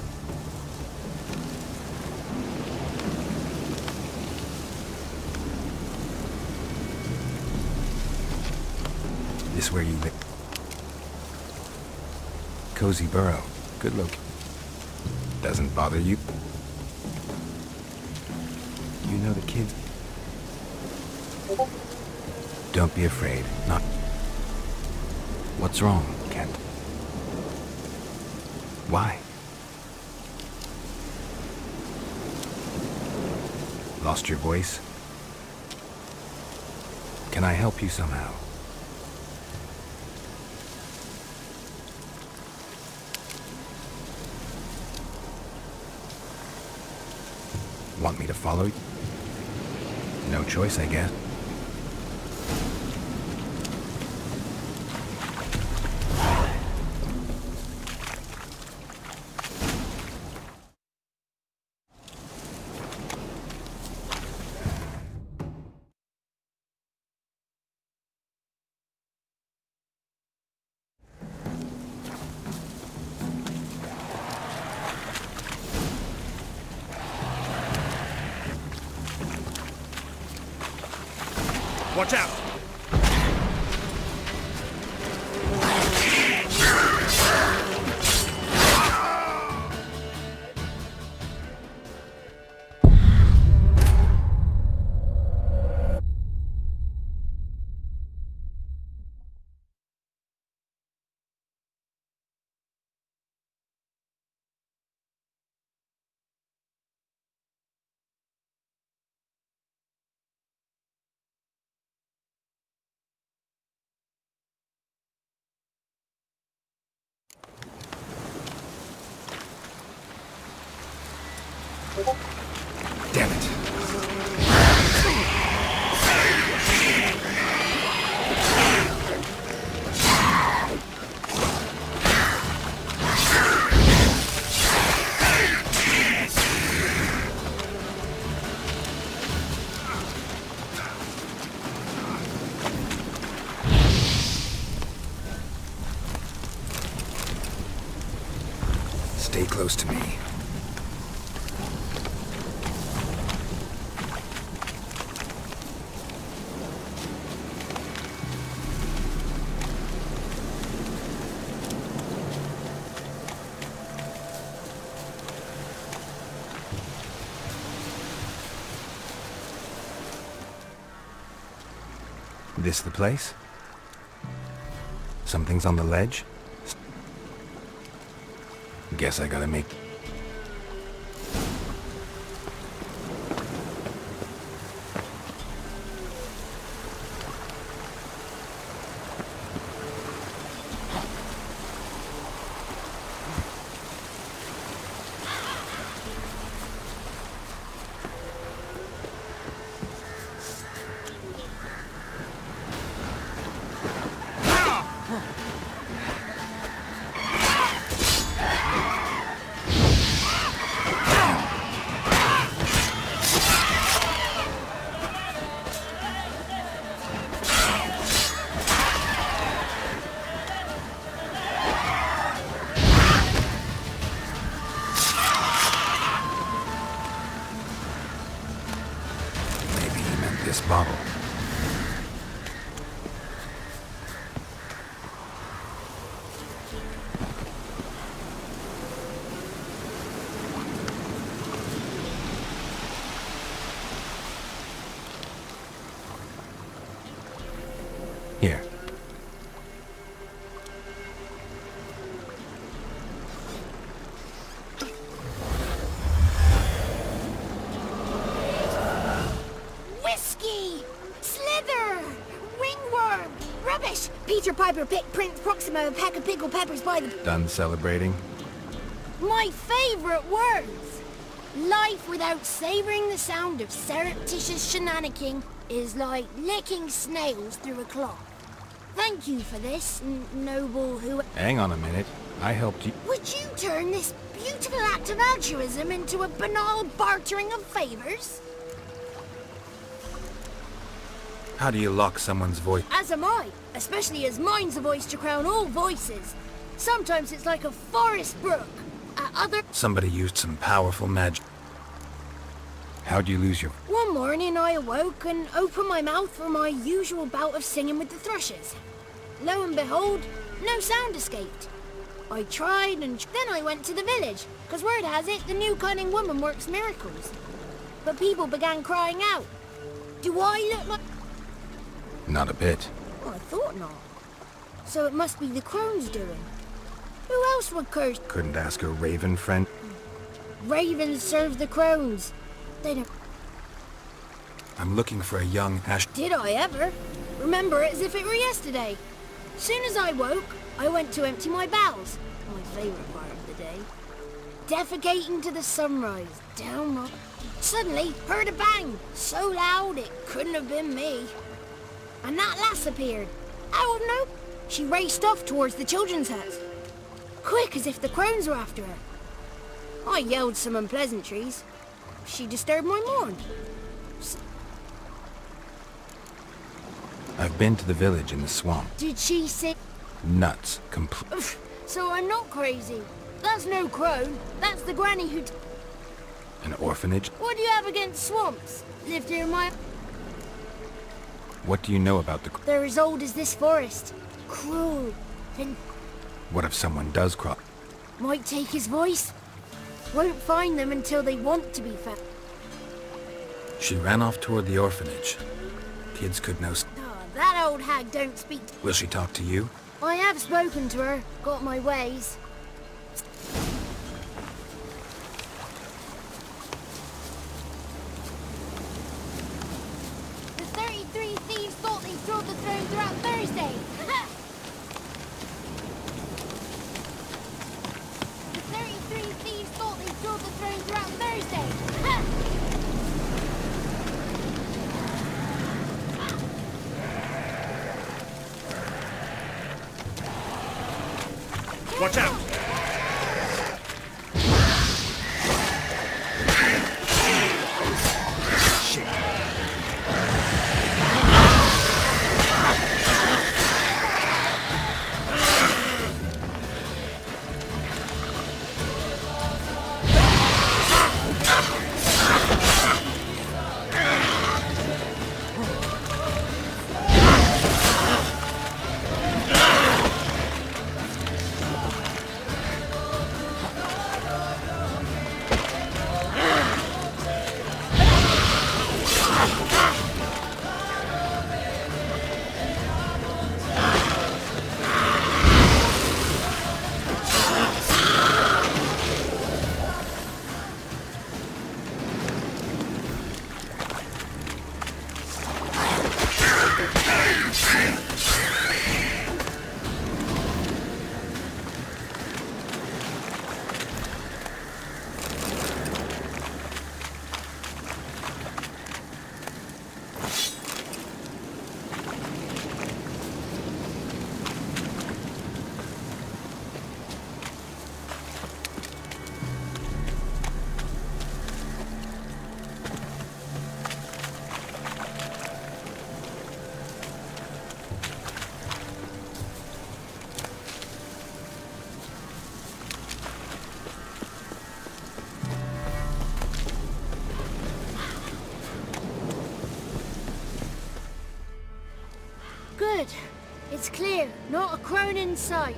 This where you live? Cozy burrow. Good look. Doesn't bother you? You know the kids? Don't be afraid. Not... What's wrong, Kent? Why? Lost your voice? Can I help you somehow? Want me to follow you? No choice, I guess. Watch out! Damn it. Stay close to me. This the place? Something's on the ledge? Guess I gotta make... this bottle. Here. Whiskey! Slither! Ringworm! Rubbish! Peter Piper picked Prince Proximo a pack of pickled peppers by the... Done celebrating? My favourite words! Life without savouring the sound of surreptitious shenanigans is like licking snails through a cloth. Thank you for this, noble who... Hang on a minute. I helped you. Would you turn this beautiful act of altruism into a banal bartering of favours? How do you lock someone's voice? As am I, especially as mine's a voice to crown all voices. Sometimes it's like a forest brook. At other... Somebody used some powerful magic. How'd you lose your... One morning I awoke and opened my mouth for my usual bout of singing with the thrushes. Lo and behold, no sound escaped. I tried and then I went to the village, because word has it the new cunning woman works miracles. But people began crying out. Do I look like... Not a bit. Oh, I thought not. So it must be the crone's doing. Who else would curse? Couldn't ask a raven friend? Ravens serve the crones. They don't... I'm looking for a young ash... Did I ever? Remember it as if it were yesterday. Soon as I woke, I went to empty my bowels. My favourite part of the day. Defecating to the sunrise, down my... Suddenly, heard a bang, so loud it couldn't have been me. And that lass appeared. Out of no... She raced off towards the children's hut. Quick, as if the crones were after her. I yelled some unpleasantries. She disturbed my morn. I've been to the village in the swamp. Did she say... Nuts. So I'm not crazy. That's no crone. That's the granny who... An orphanage? What do you have against swamps? Lived here my... What do you know about the... They're as old as this forest. Cruel. And... What if someone does cross? Might take his voice. Won't find them until they want to be found. She ran off toward the orphanage. Kids could know... That old hag don't speak. Will she talk to you? I have spoken to her, got my ways. The 33 thieves thought they stole the throne throughout Thursday. The 33 thieves thought they stole the throne throughout Thursday. Watch out! Good. It's clear. Not a crone in sight.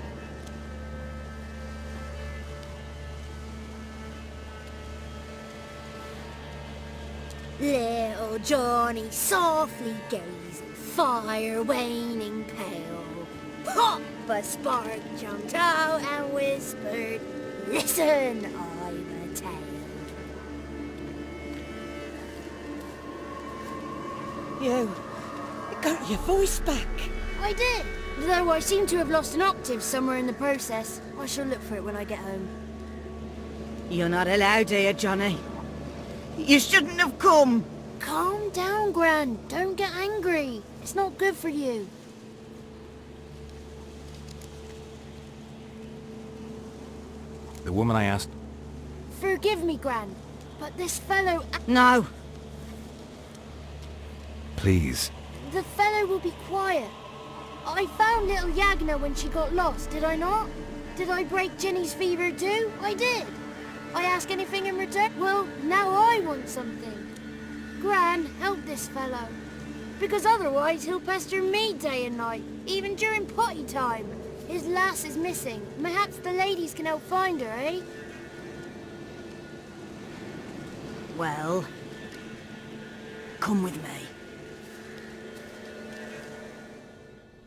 Little Johnny softly gazing, fire waning pale. Pop! A spark jumped out and whispered, "Listen, I'm a tale." You got your voice back. I did, though I seem to have lost an octave somewhere in the process. I shall look for it when I get home. You're not allowed here, Johnny. You shouldn't have come. Calm down, Gran. Don't get angry. It's not good for you. The woman I asked... Forgive me, Gran, but this fellow... No. Please. The fellow will be quiet. I found little Yagna when she got lost, did I not? Did I break Jenny's fever too? I did. I ask anything in return? Well, now I want something. Gran, help this fellow. Because otherwise he'll pester me day and night, even during potty time. His lass is missing. Perhaps the ladies can help find her, eh? Well, come with me.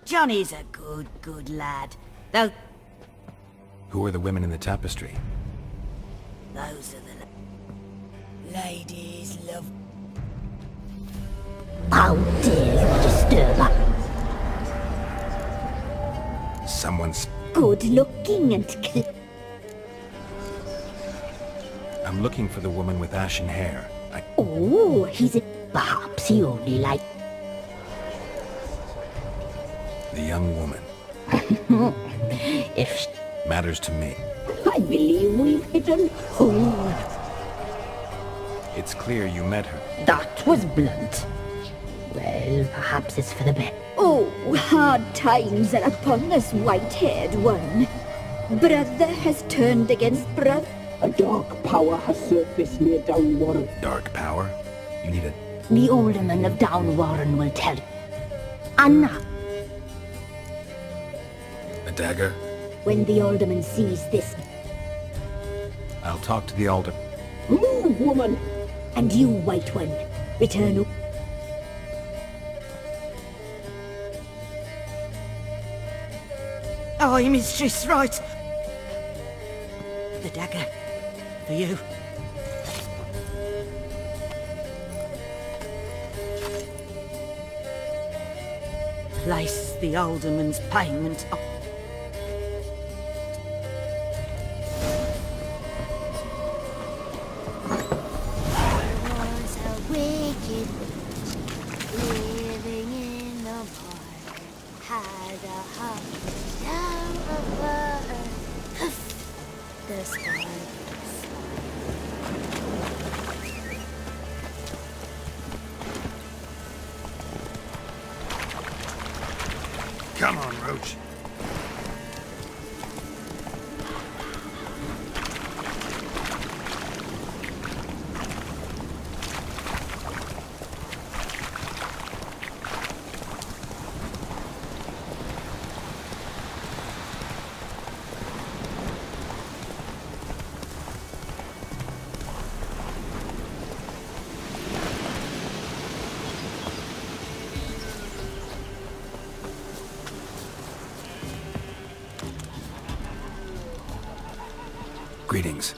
Johnny's a good lad. Though... Who are the women in the tapestry? Those are the ladies love... How dare you disturb her? Someone's... Good looking and clean. I'm looking for the woman with ashen hair. Oh, he's a... Perhaps he only like... The young woman. If she... Matters to me. I believe we've hit a hole. It's clear you met her. That was blunt. Well, perhaps it's for the best. Oh, hard times are upon us, white-haired one. Brother has turned against brother. A dark power has surfaced near Down Warren. Dark power? You need a... The alderman of Down Warren will tell you. Anna. A dagger? When the alderman sees this... I'll talk to the alder... Move, woman! And you, white one, return... Aye, mistress, right. The dagger. For you. Place the alderman's payment on... Come on, Roach. Greetings.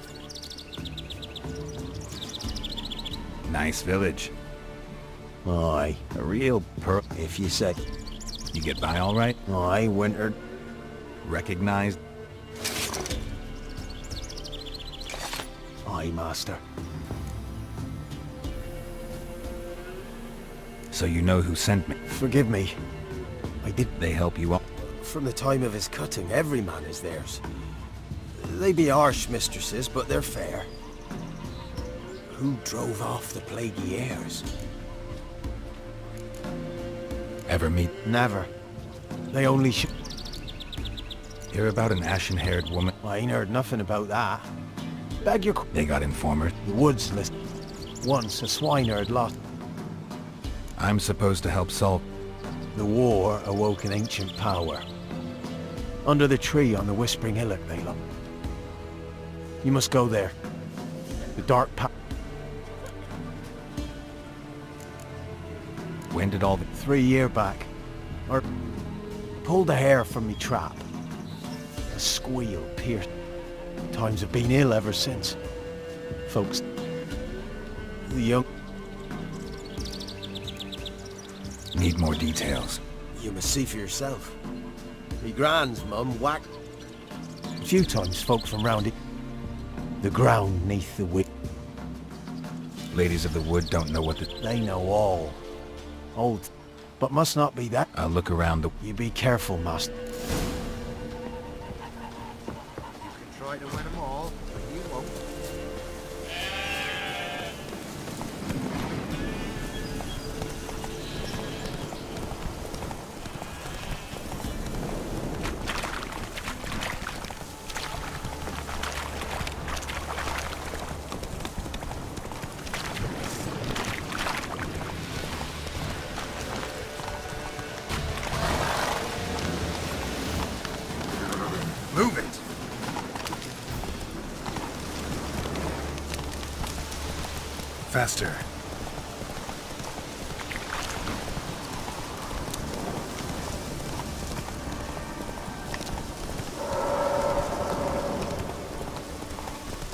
Nice village. Aye, a real if you say. You get by all right? Aye, wintered. Recognized? Aye, master. So you know who sent me? Forgive me. I did... They help you up? From the time of his cutting, every man is theirs. They be harsh mistresses, but they're fair. Who drove off the plaguey heirs? Ever meet? Never. They only Hear about an ashen-haired woman? I ain't heard nothing about that. Beg your... They got informers? The woods list. Once a swineherd lost... I'm supposed to help solve... The war awoke an ancient power. Under the tree on the Whispering Hillock they lie. You must go there. The dark path. When did all the... 3 year back. Or pulled the hair from me trap. A squeal pierced. Times have been ill ever since. Folks. The young... Need more details. You must see for yourself. Me grand's mum whacked. A few times folk from round it. The ground neath the wick. Ladies of the wood don't know what the... They know all. Old. But must not be that. I'll look around the... You be careful, master. You can try to win them all, but you won't. Move it! Faster.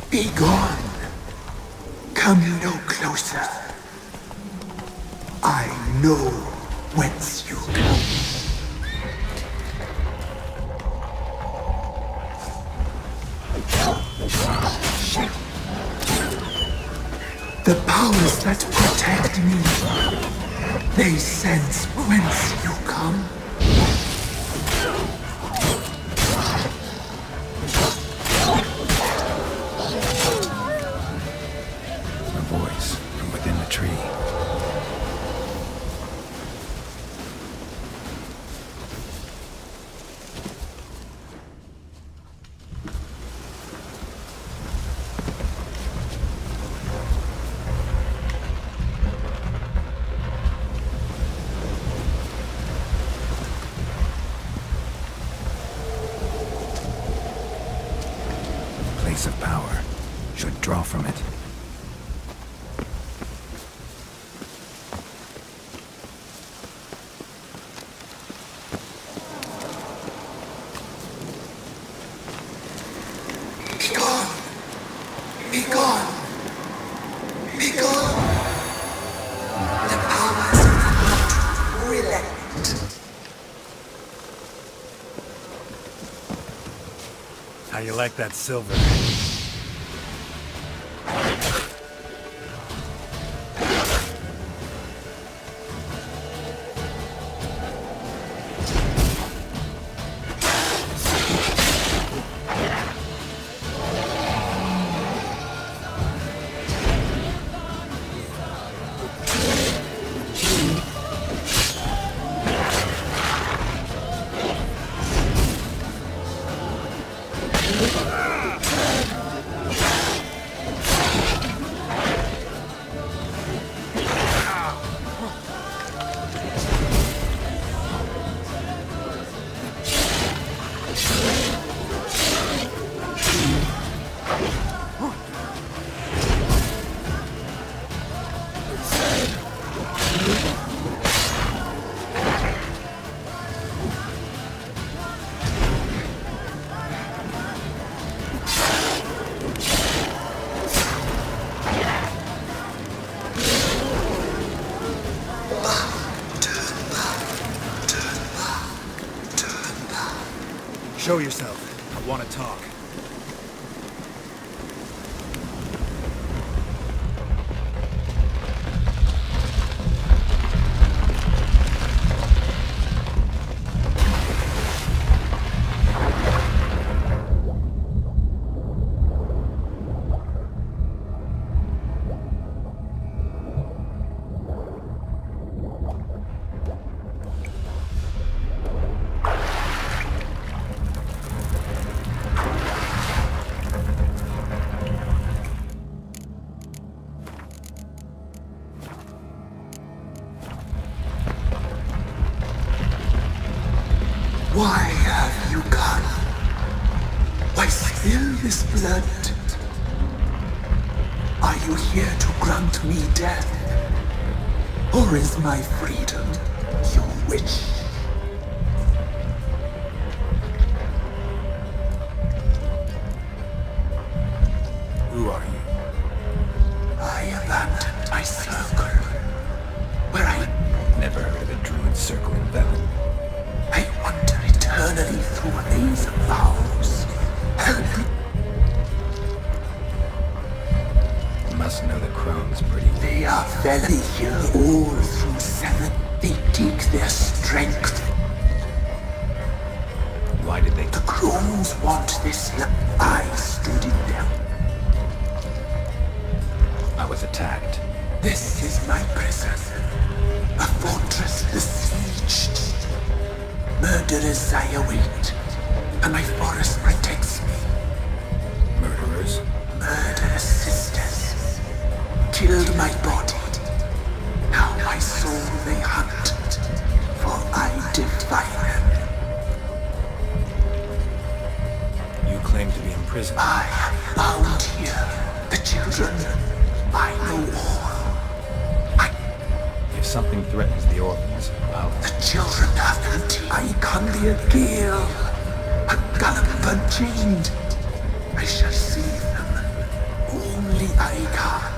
Be gone. Come no closer. I know whence you come. The powers that protect me, they sense whence you come. A voice from within the tree. Place of power. Should draw from it. Be gone. Be gone. Be gone. The powers will not relent. How you like that silver? Show yourself. I want to talk. Why have you come? Why spill this blood? Are you here to grant me death? Or is my freedom your wish? Who are you? I abandoned my circle, where I Never heard of a druid circle in Velen. I wander eternally through a maze of vows. Help! You must know the crones pretty well. They are felony here all through 7. They take their strength. Why did they? The crones want this land. I stood in them. I was attacked. This is my prison. A fortress besieged. Murderers I await, and my forest protects me. Murderers? Murderous sisters killed my body. Now my soul they hunt, for I defy them. You claim to be in prison. I am bound here. The children, I know all. If something threatens the orphans, The children have empty. I can be a gale, a gallop unchained. I shall save them. Only I can.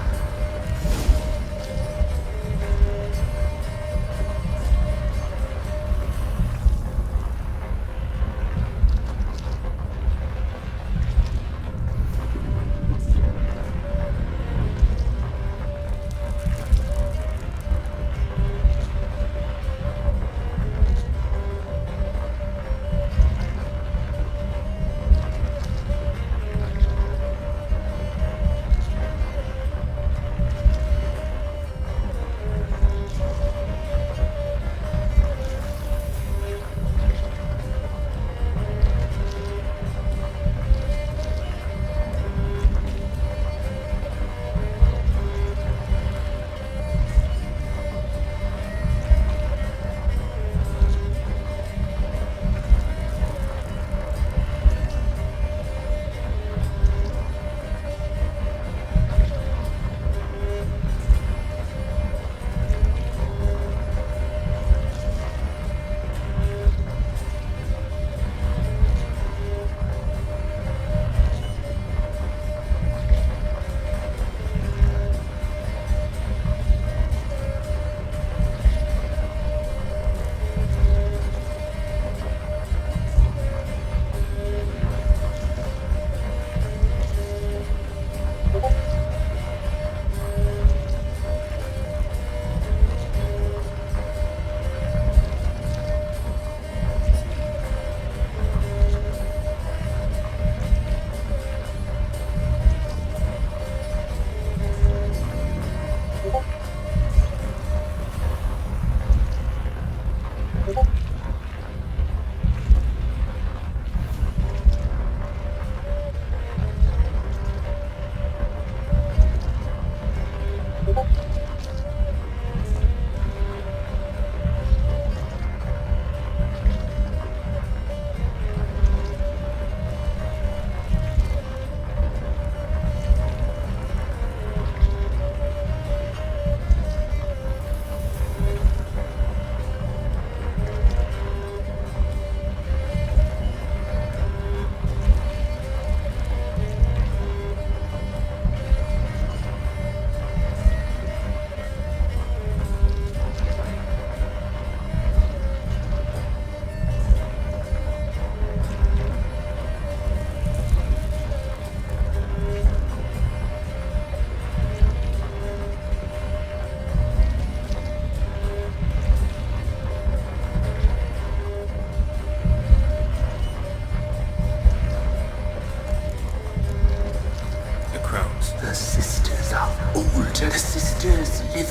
The sisters are older. The sisters live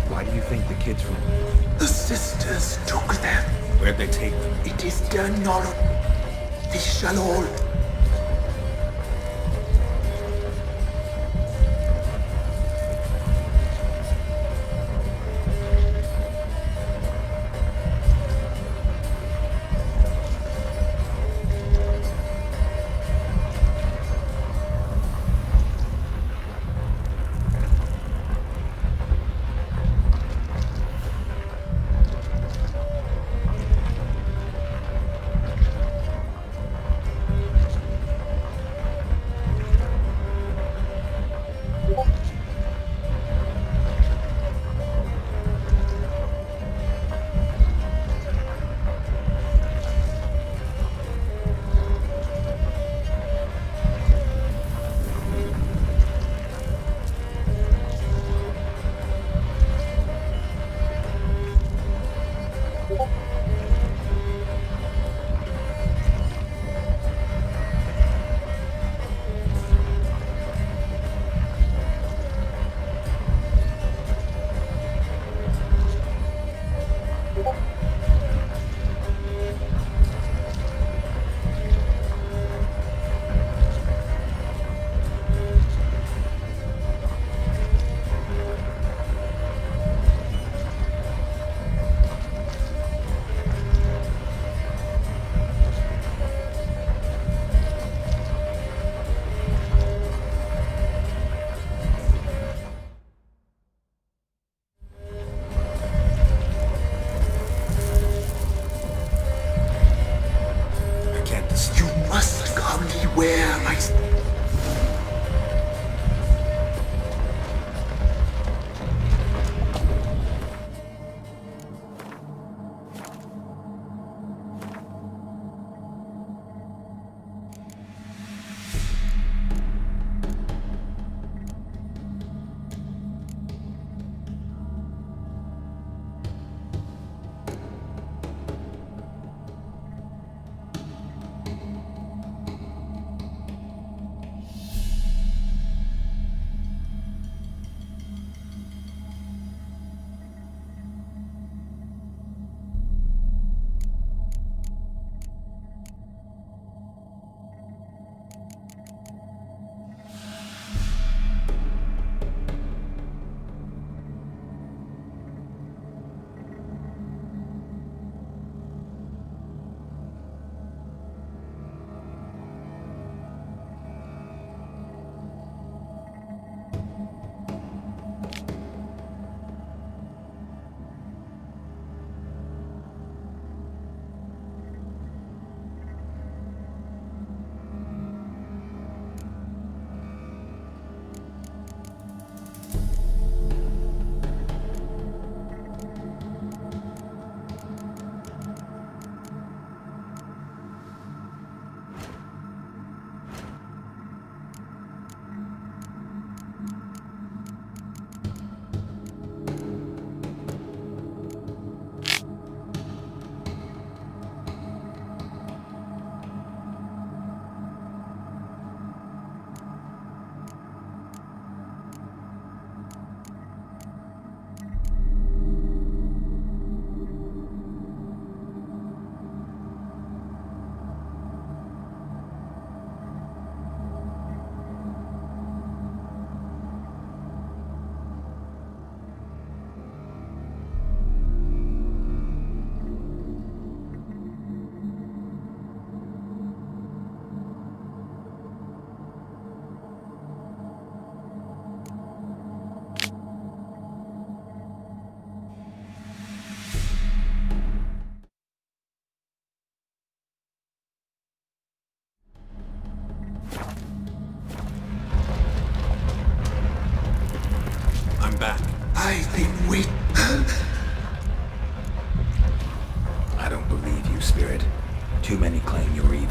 Why do you think the kids from... The sisters took them. Where'd they take them? It is done all. They shall all.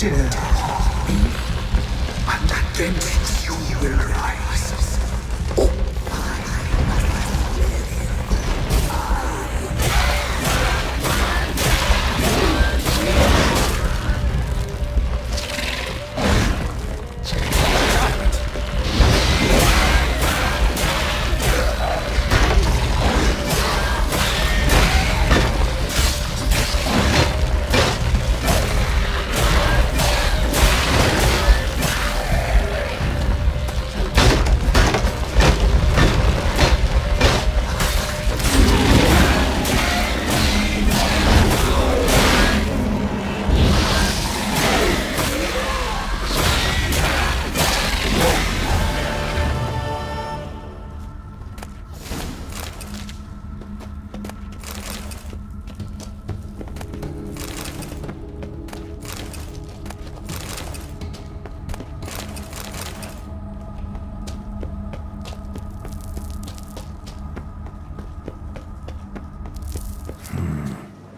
Dare me, and against you will rise.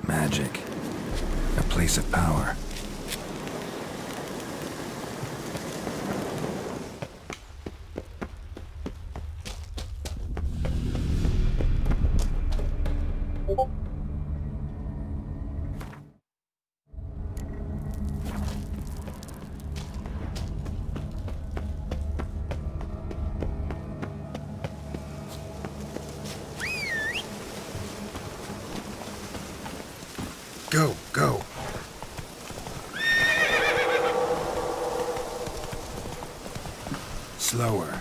Magic. A place of power. Go, go. Slower.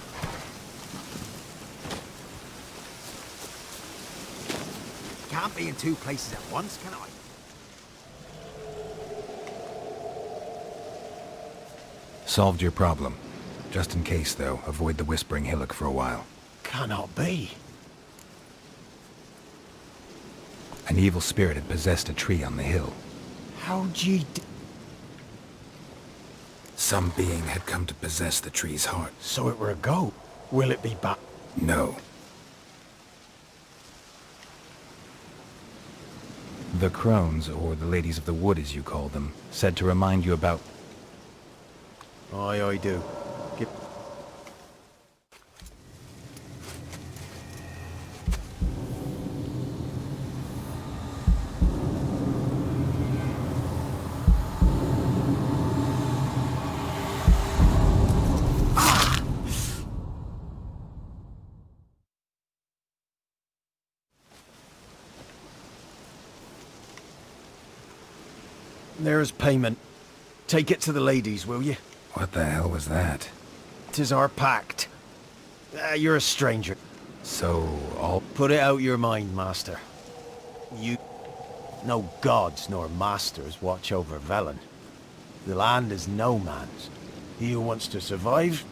Can't be in two places at once, can I? Solved your problem. Just in case, though, avoid the Whispering Hillock for a while. Cannot be. An evil spirit had possessed a tree on the hill. How'd ye Some being had come to possess the tree's heart. So it were a goat. Will it be back? No. The crones, or the ladies of the wood as you call them, said to remind you about... Aye, I do. Get... There's payment. Take it to the ladies, will you? What the hell was that? 'Tis our pact. You're a stranger. So, I'll... Put it out your mind, master. You... No gods nor masters watch over Velen. The land is no man's. He who wants to survive...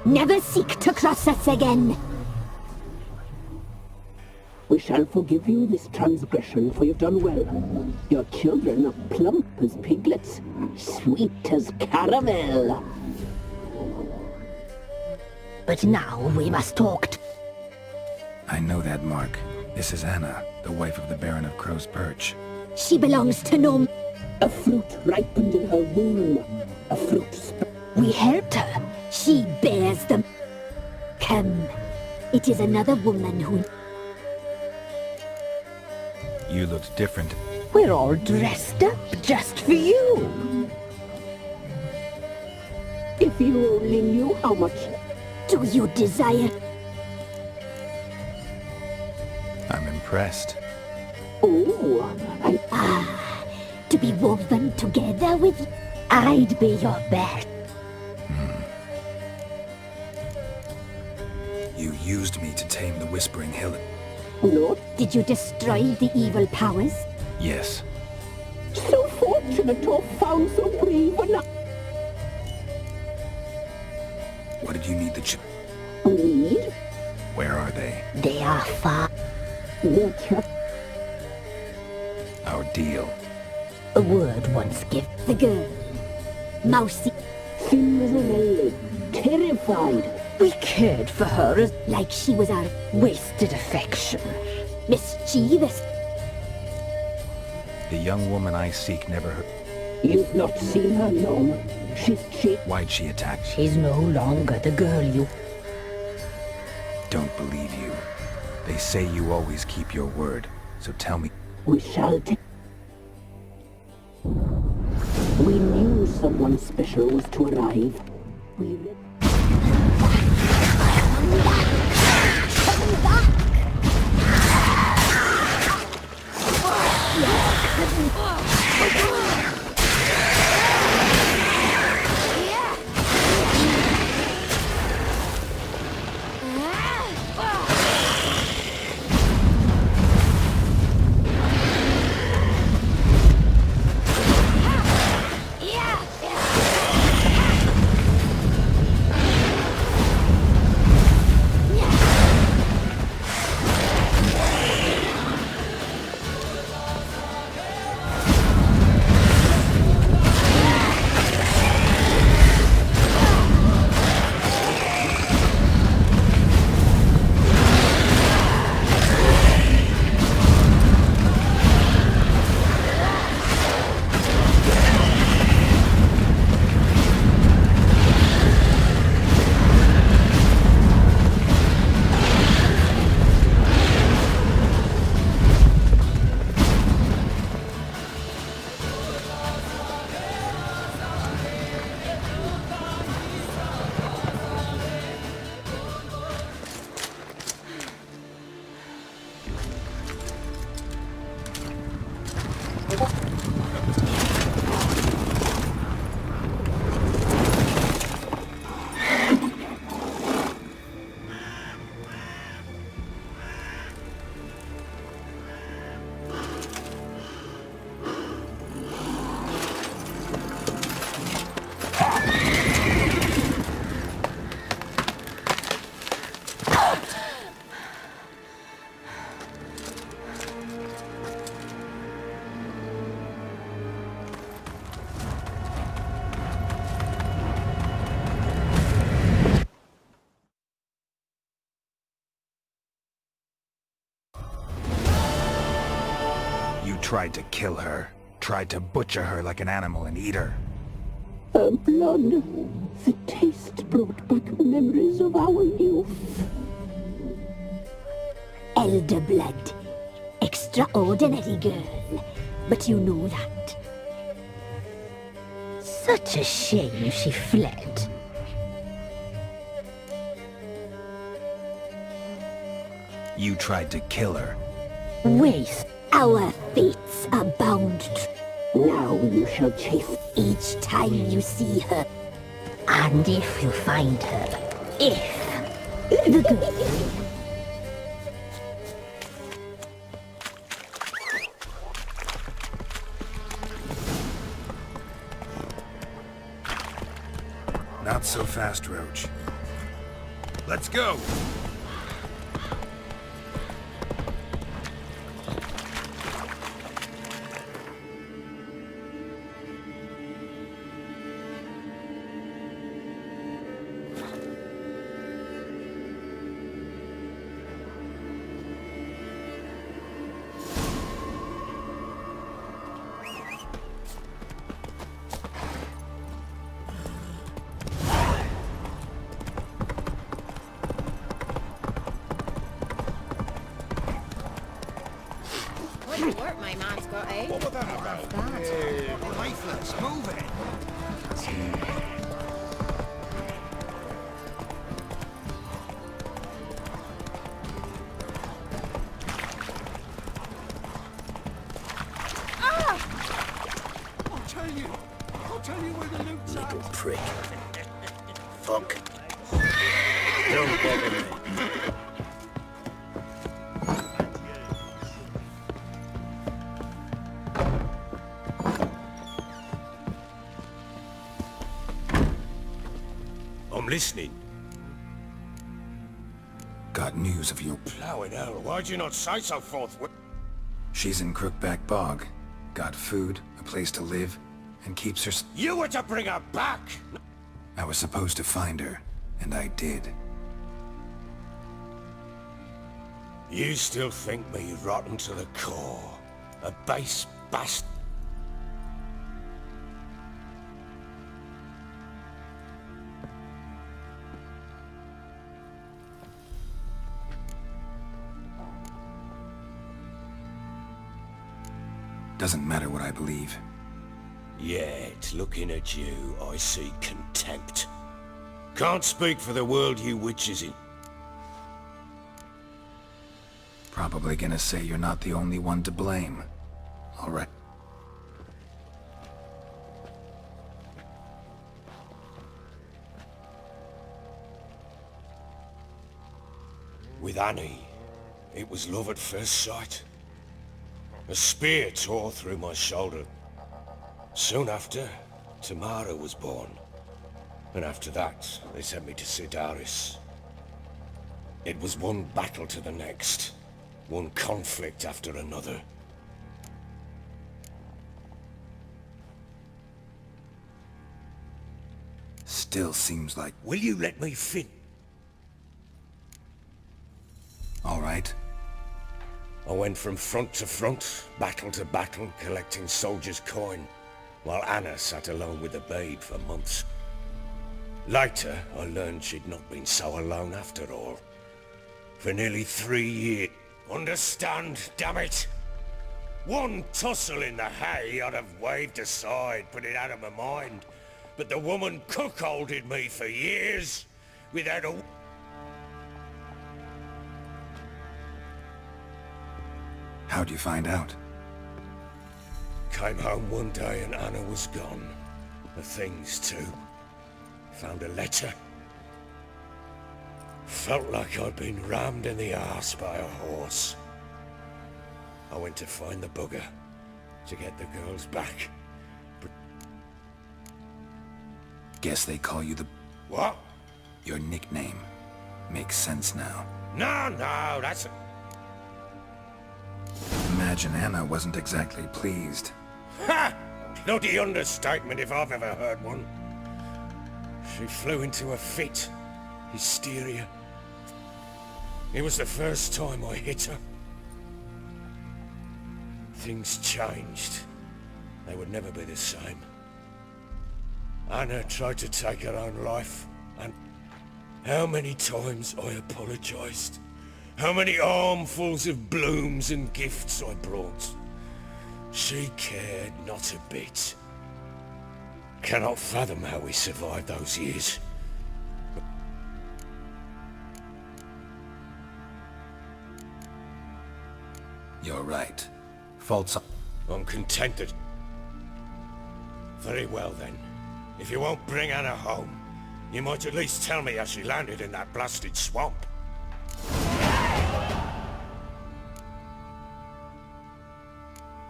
Never seek to cross us again. We shall forgive you this transgression, for you've done well. Your children are plump as piglets, sweet as caramel. But now we must talk to... I know that mark. This is Anna, the wife of the Baron of Crow's Perch. She belongs to no... A fruit ripened in her womb. A fruit... We helped her. She bears them. Come. It is another woman who... You looked different. We're all dressed up just for you. If you only knew how much... Do you desire... I'm impressed. Oh, to be woven together with you. I'd be your best. You used me to tame the Whispering Hillock. No. Did you destroy the evil powers? Yes. So fortunate to have found so brave an... What did you need the Need? Where are they? They are far. Our deal. A word once given. The girl. Mousy. Thin as a lily. Terrified. We cared for her as like she was our wasted affection. Mischievous. The young woman I seek never heard. You've not seen her long. Why'd she attack? She's no longer the girl you... Don't believe you. They say you always keep your word, so tell me. We shall take... We knew someone special was to arrive. We... Tried to kill her. Tried to butcher her like an animal and eat her. Her blood. The taste brought back memories of our youth. Elder blood. Extraordinary girl. But you know that. Such a shame she fled. You tried to kill her. Wait. Our fates are bound to... Now you shall chase each time you see her. And if you find her. If... The girl... Not so fast, Roach. Let's go! Work my man's got, eh? What was that about? Lifeless, move it! I'll tell you where the loot's at. Little prick. Fuck. Don't bother me. I'm listening. Got news of you. Plowing hell, why'd you not say so forthwith? She's in Crookback Bog. Got food, a place to live, and keeps her... You were to bring her back! I was supposed to find her, and I did. You still think me rotten to the core? A base bastard? Doesn't matter what I believe. Yet, looking at you, I see contempt. Can't speak for the world you witches in. Probably gonna say you're not the only one to blame. All right. With Annie, it was love at first sight. A spear tore through my shoulder. Soon after, Tamara was born. And after that, they sent me to Sidaris. It was one battle to the next. One conflict after another. Still seems like... Will you let me fin? All right. I went from front to front, battle to battle, collecting soldiers' coin, while Anna sat alone with the babe for months. Later, I learned she'd not been so alone after all. For nearly 3 years. Understand, damn it! One tussle in the hay I'd have waved aside, put it out of my mind. But the woman cuckolded me for years, without a... How'd you find out? Came home one day and Anna was gone. The things too. Found a letter. Felt like I'd been rammed in the arse by a horse. I went to find the bugger, to get the girls back. But... Guess they call you the... What? Your nickname. Makes sense now. No, that's a... Imagine Anna wasn't exactly pleased. Ha! Bloody understatement if I've ever heard one. She flew into a fit. Hysteria. It was the first time I hit her. Things changed. They would never be the same. Anna tried to take her own life, and how many times I apologized. How many armfuls of blooms and gifts I brought. She cared not a bit. Cannot fathom how we survived those years. You're right. Faults... I'm contented. Very well then. If you won't bring Anna home, you might at least tell me how she landed in that blasted swamp.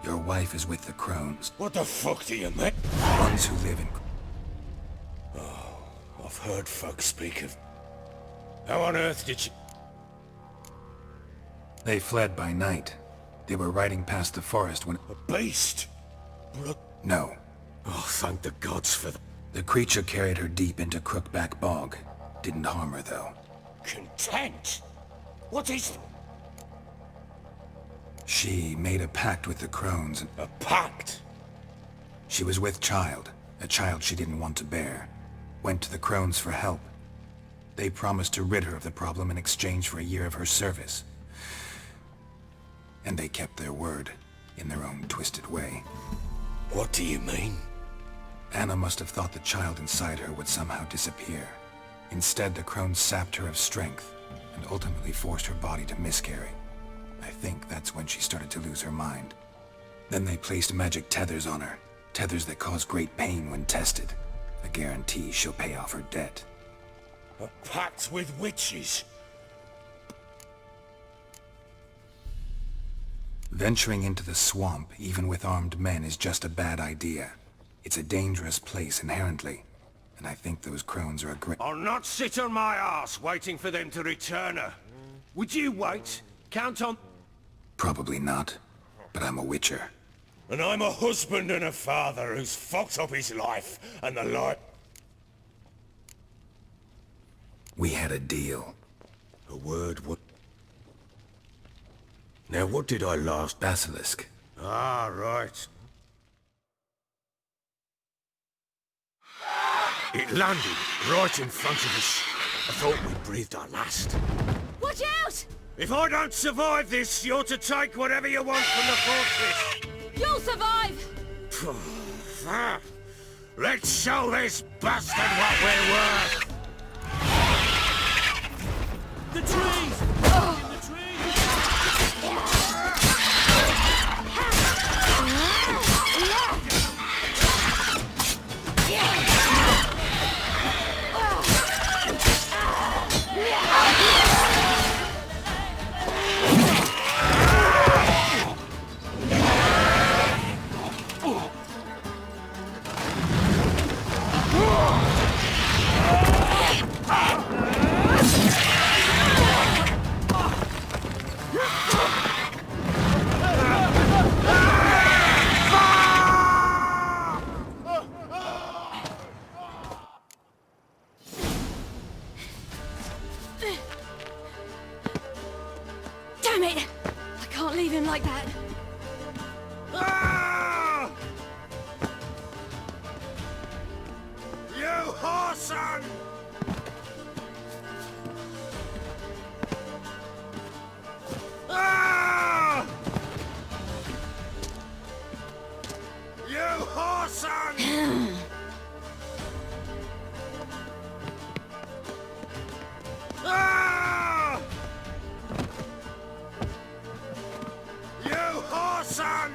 Your wife is with the crones. What the fuck do you mean? The ones who live in... Oh, I've heard folks speak of... How on earth did she... They fled by night. They were riding past the forest when... A beast? No. Oh, thank the gods for that. The creature carried her deep into Crookback Bog. Didn't harm her, though. Content? What is... She made a pact with the crones and... A pact? She was with child. A child she didn't want to bear. Went to the crones for help. They promised to rid her of the problem in exchange for a year of her service. And they kept their word, in their own twisted way. What do you mean? Anna must have thought the child inside her would somehow disappear. Instead, the crones sapped her of strength, and ultimately forced her body to miscarry. I think that's when she started to lose her mind. Then they placed magic tethers on her. Tethers that cause great pain when tested. A guarantee she'll pay off her debt. A pact with witches? Venturing into the swamp, even with armed men, is just a bad idea. It's a dangerous place inherently, and I think those crones are a great... I'll not sit on my ass waiting for them to return her. Would you wait? Count on... Probably not, but I'm a witcher. And I'm a husband and a father who's fucked up his life, and the life... We had a deal. A word would... Now, what did I last... Basilisk. Ah, right. It landed right in front of us. I thought we breathed our last. Watch out! If I don't survive this, you're to take whatever you want from the fortress. You'll survive! Let's show this bastard what we're worth! The trees! In the trees! Damn it! I can't leave him like that. Ah! You whoreson! Ah! You whoreson! Ah! You whoreson!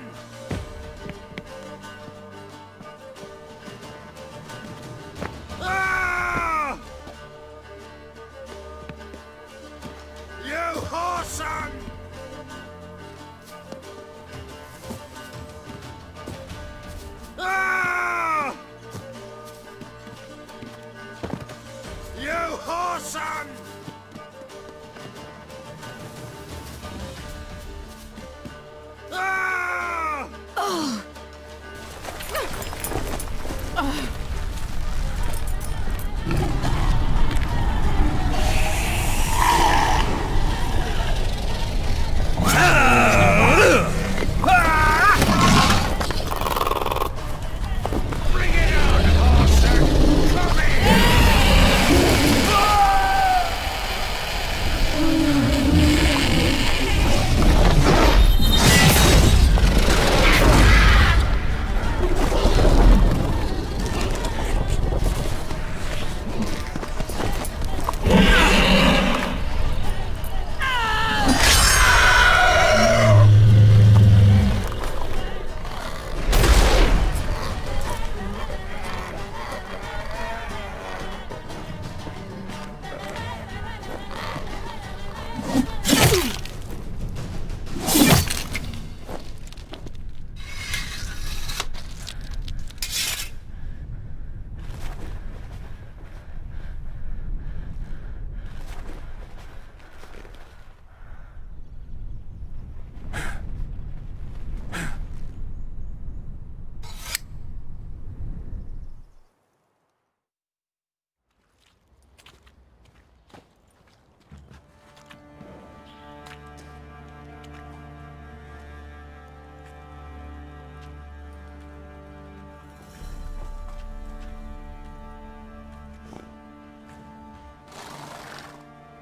Ah! You whoreson! Ah! You whoreson! Ah! Oh!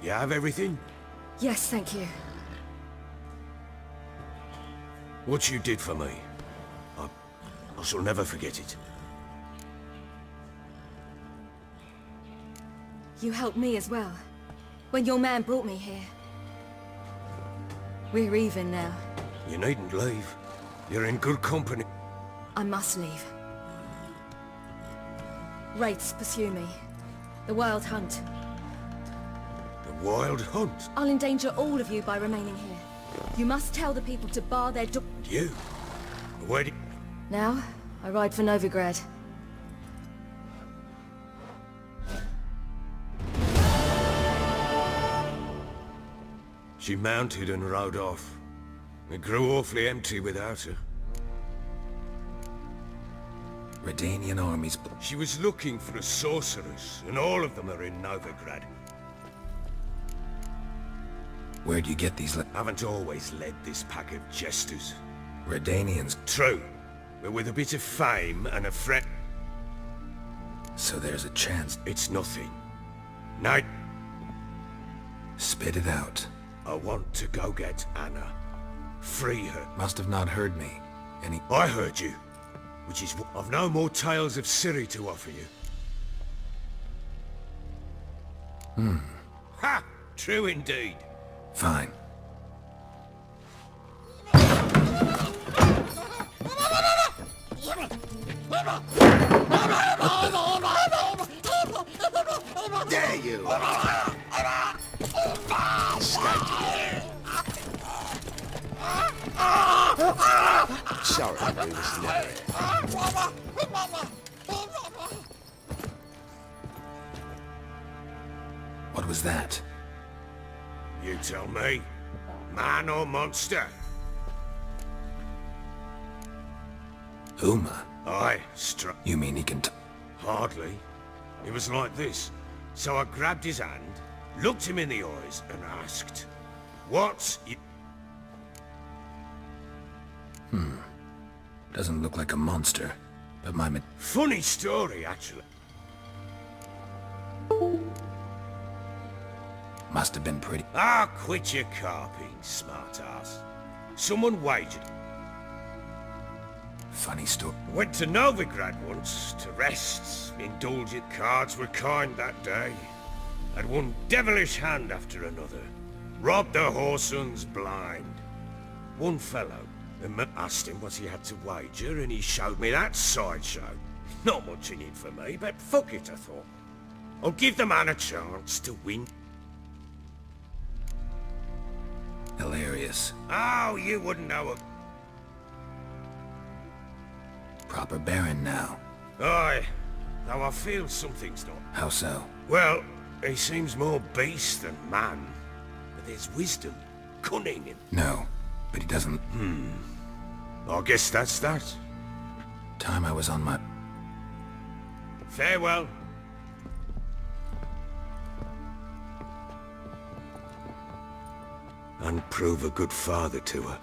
You have everything? Yes, thank you. What you did for me, I shall never forget it. You helped me as well, when your man brought me here. We're even now. You needn't leave. You're in good company. I must leave. Wraiths pursue me. The Wild Hunt. The Wild Hunt? I'll endanger all of you by remaining here. You must tell the people to bar their door. You? Where do... Now, I ride for Novigrad. She mounted and rode off. It grew awfully empty without her. Redanian armies... She was looking for a sorceress, and all of them are in Novigrad. Where'd you get these Haven't always led this pack of jesters. Redanians? True. But with a bit of fame and a friend... So there's a chance. It's nothing. Night. Spit it out. I want to go get Anna. Free her. Must have not heard me. I heard you. Which is... I've no more tales of Ciri to offer you. Ha! True indeed. Fine. Dare you! Sorry, I was never here. What was that? You tell me. Man or monster? Uma? Aye, struck. You mean he can Hardly. It was like this. So I grabbed his hand, looked him in the eyes, and asked, "What's y-" Doesn't look like a monster, but Funny story, actually. Must have been pretty. Ah, quit your carping, smartass. Someone wagered. Funny story. Went to Novigrad once, to rest. Indulgent cards were kind that day. Had one devilish hand after another. Robbed the whoresons blind. One fellow, asked him what he had to wager, and he showed me that sideshow. Not much in it for me, but fuck it, I thought. I'll give the man a chance to win. Hilarious. Oh, you wouldn't know a... Proper Baron now. Aye, though I feel something's not. How so? Well, he seems more beast than man. But there's wisdom, cunning in... No, but he doesn't... I guess that's that. Time I was on my... Farewell. And prove a good father to her.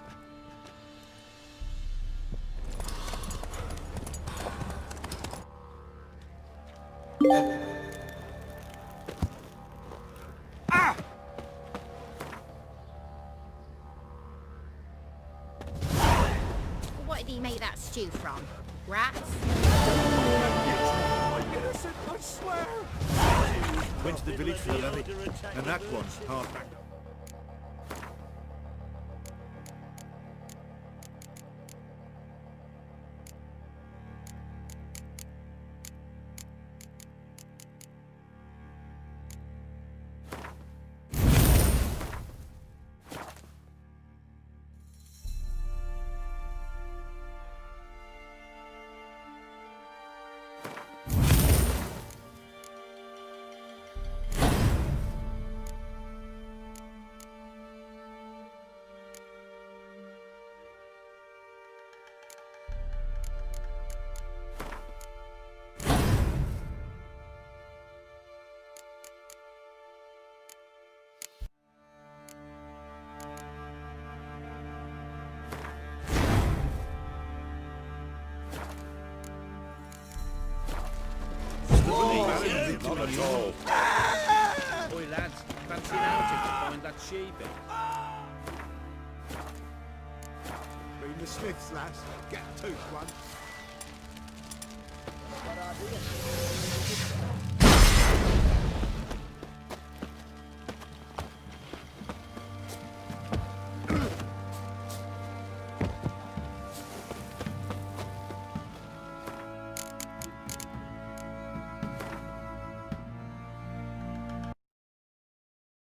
What did he make that stew from? Rats? I'm innocent, I swear! Went to the village for the levy, and that one's hard back. Not at all. Boy, lads, fancy an outing to find that sheepy. Been the Smiths, lass. Get a tooth one.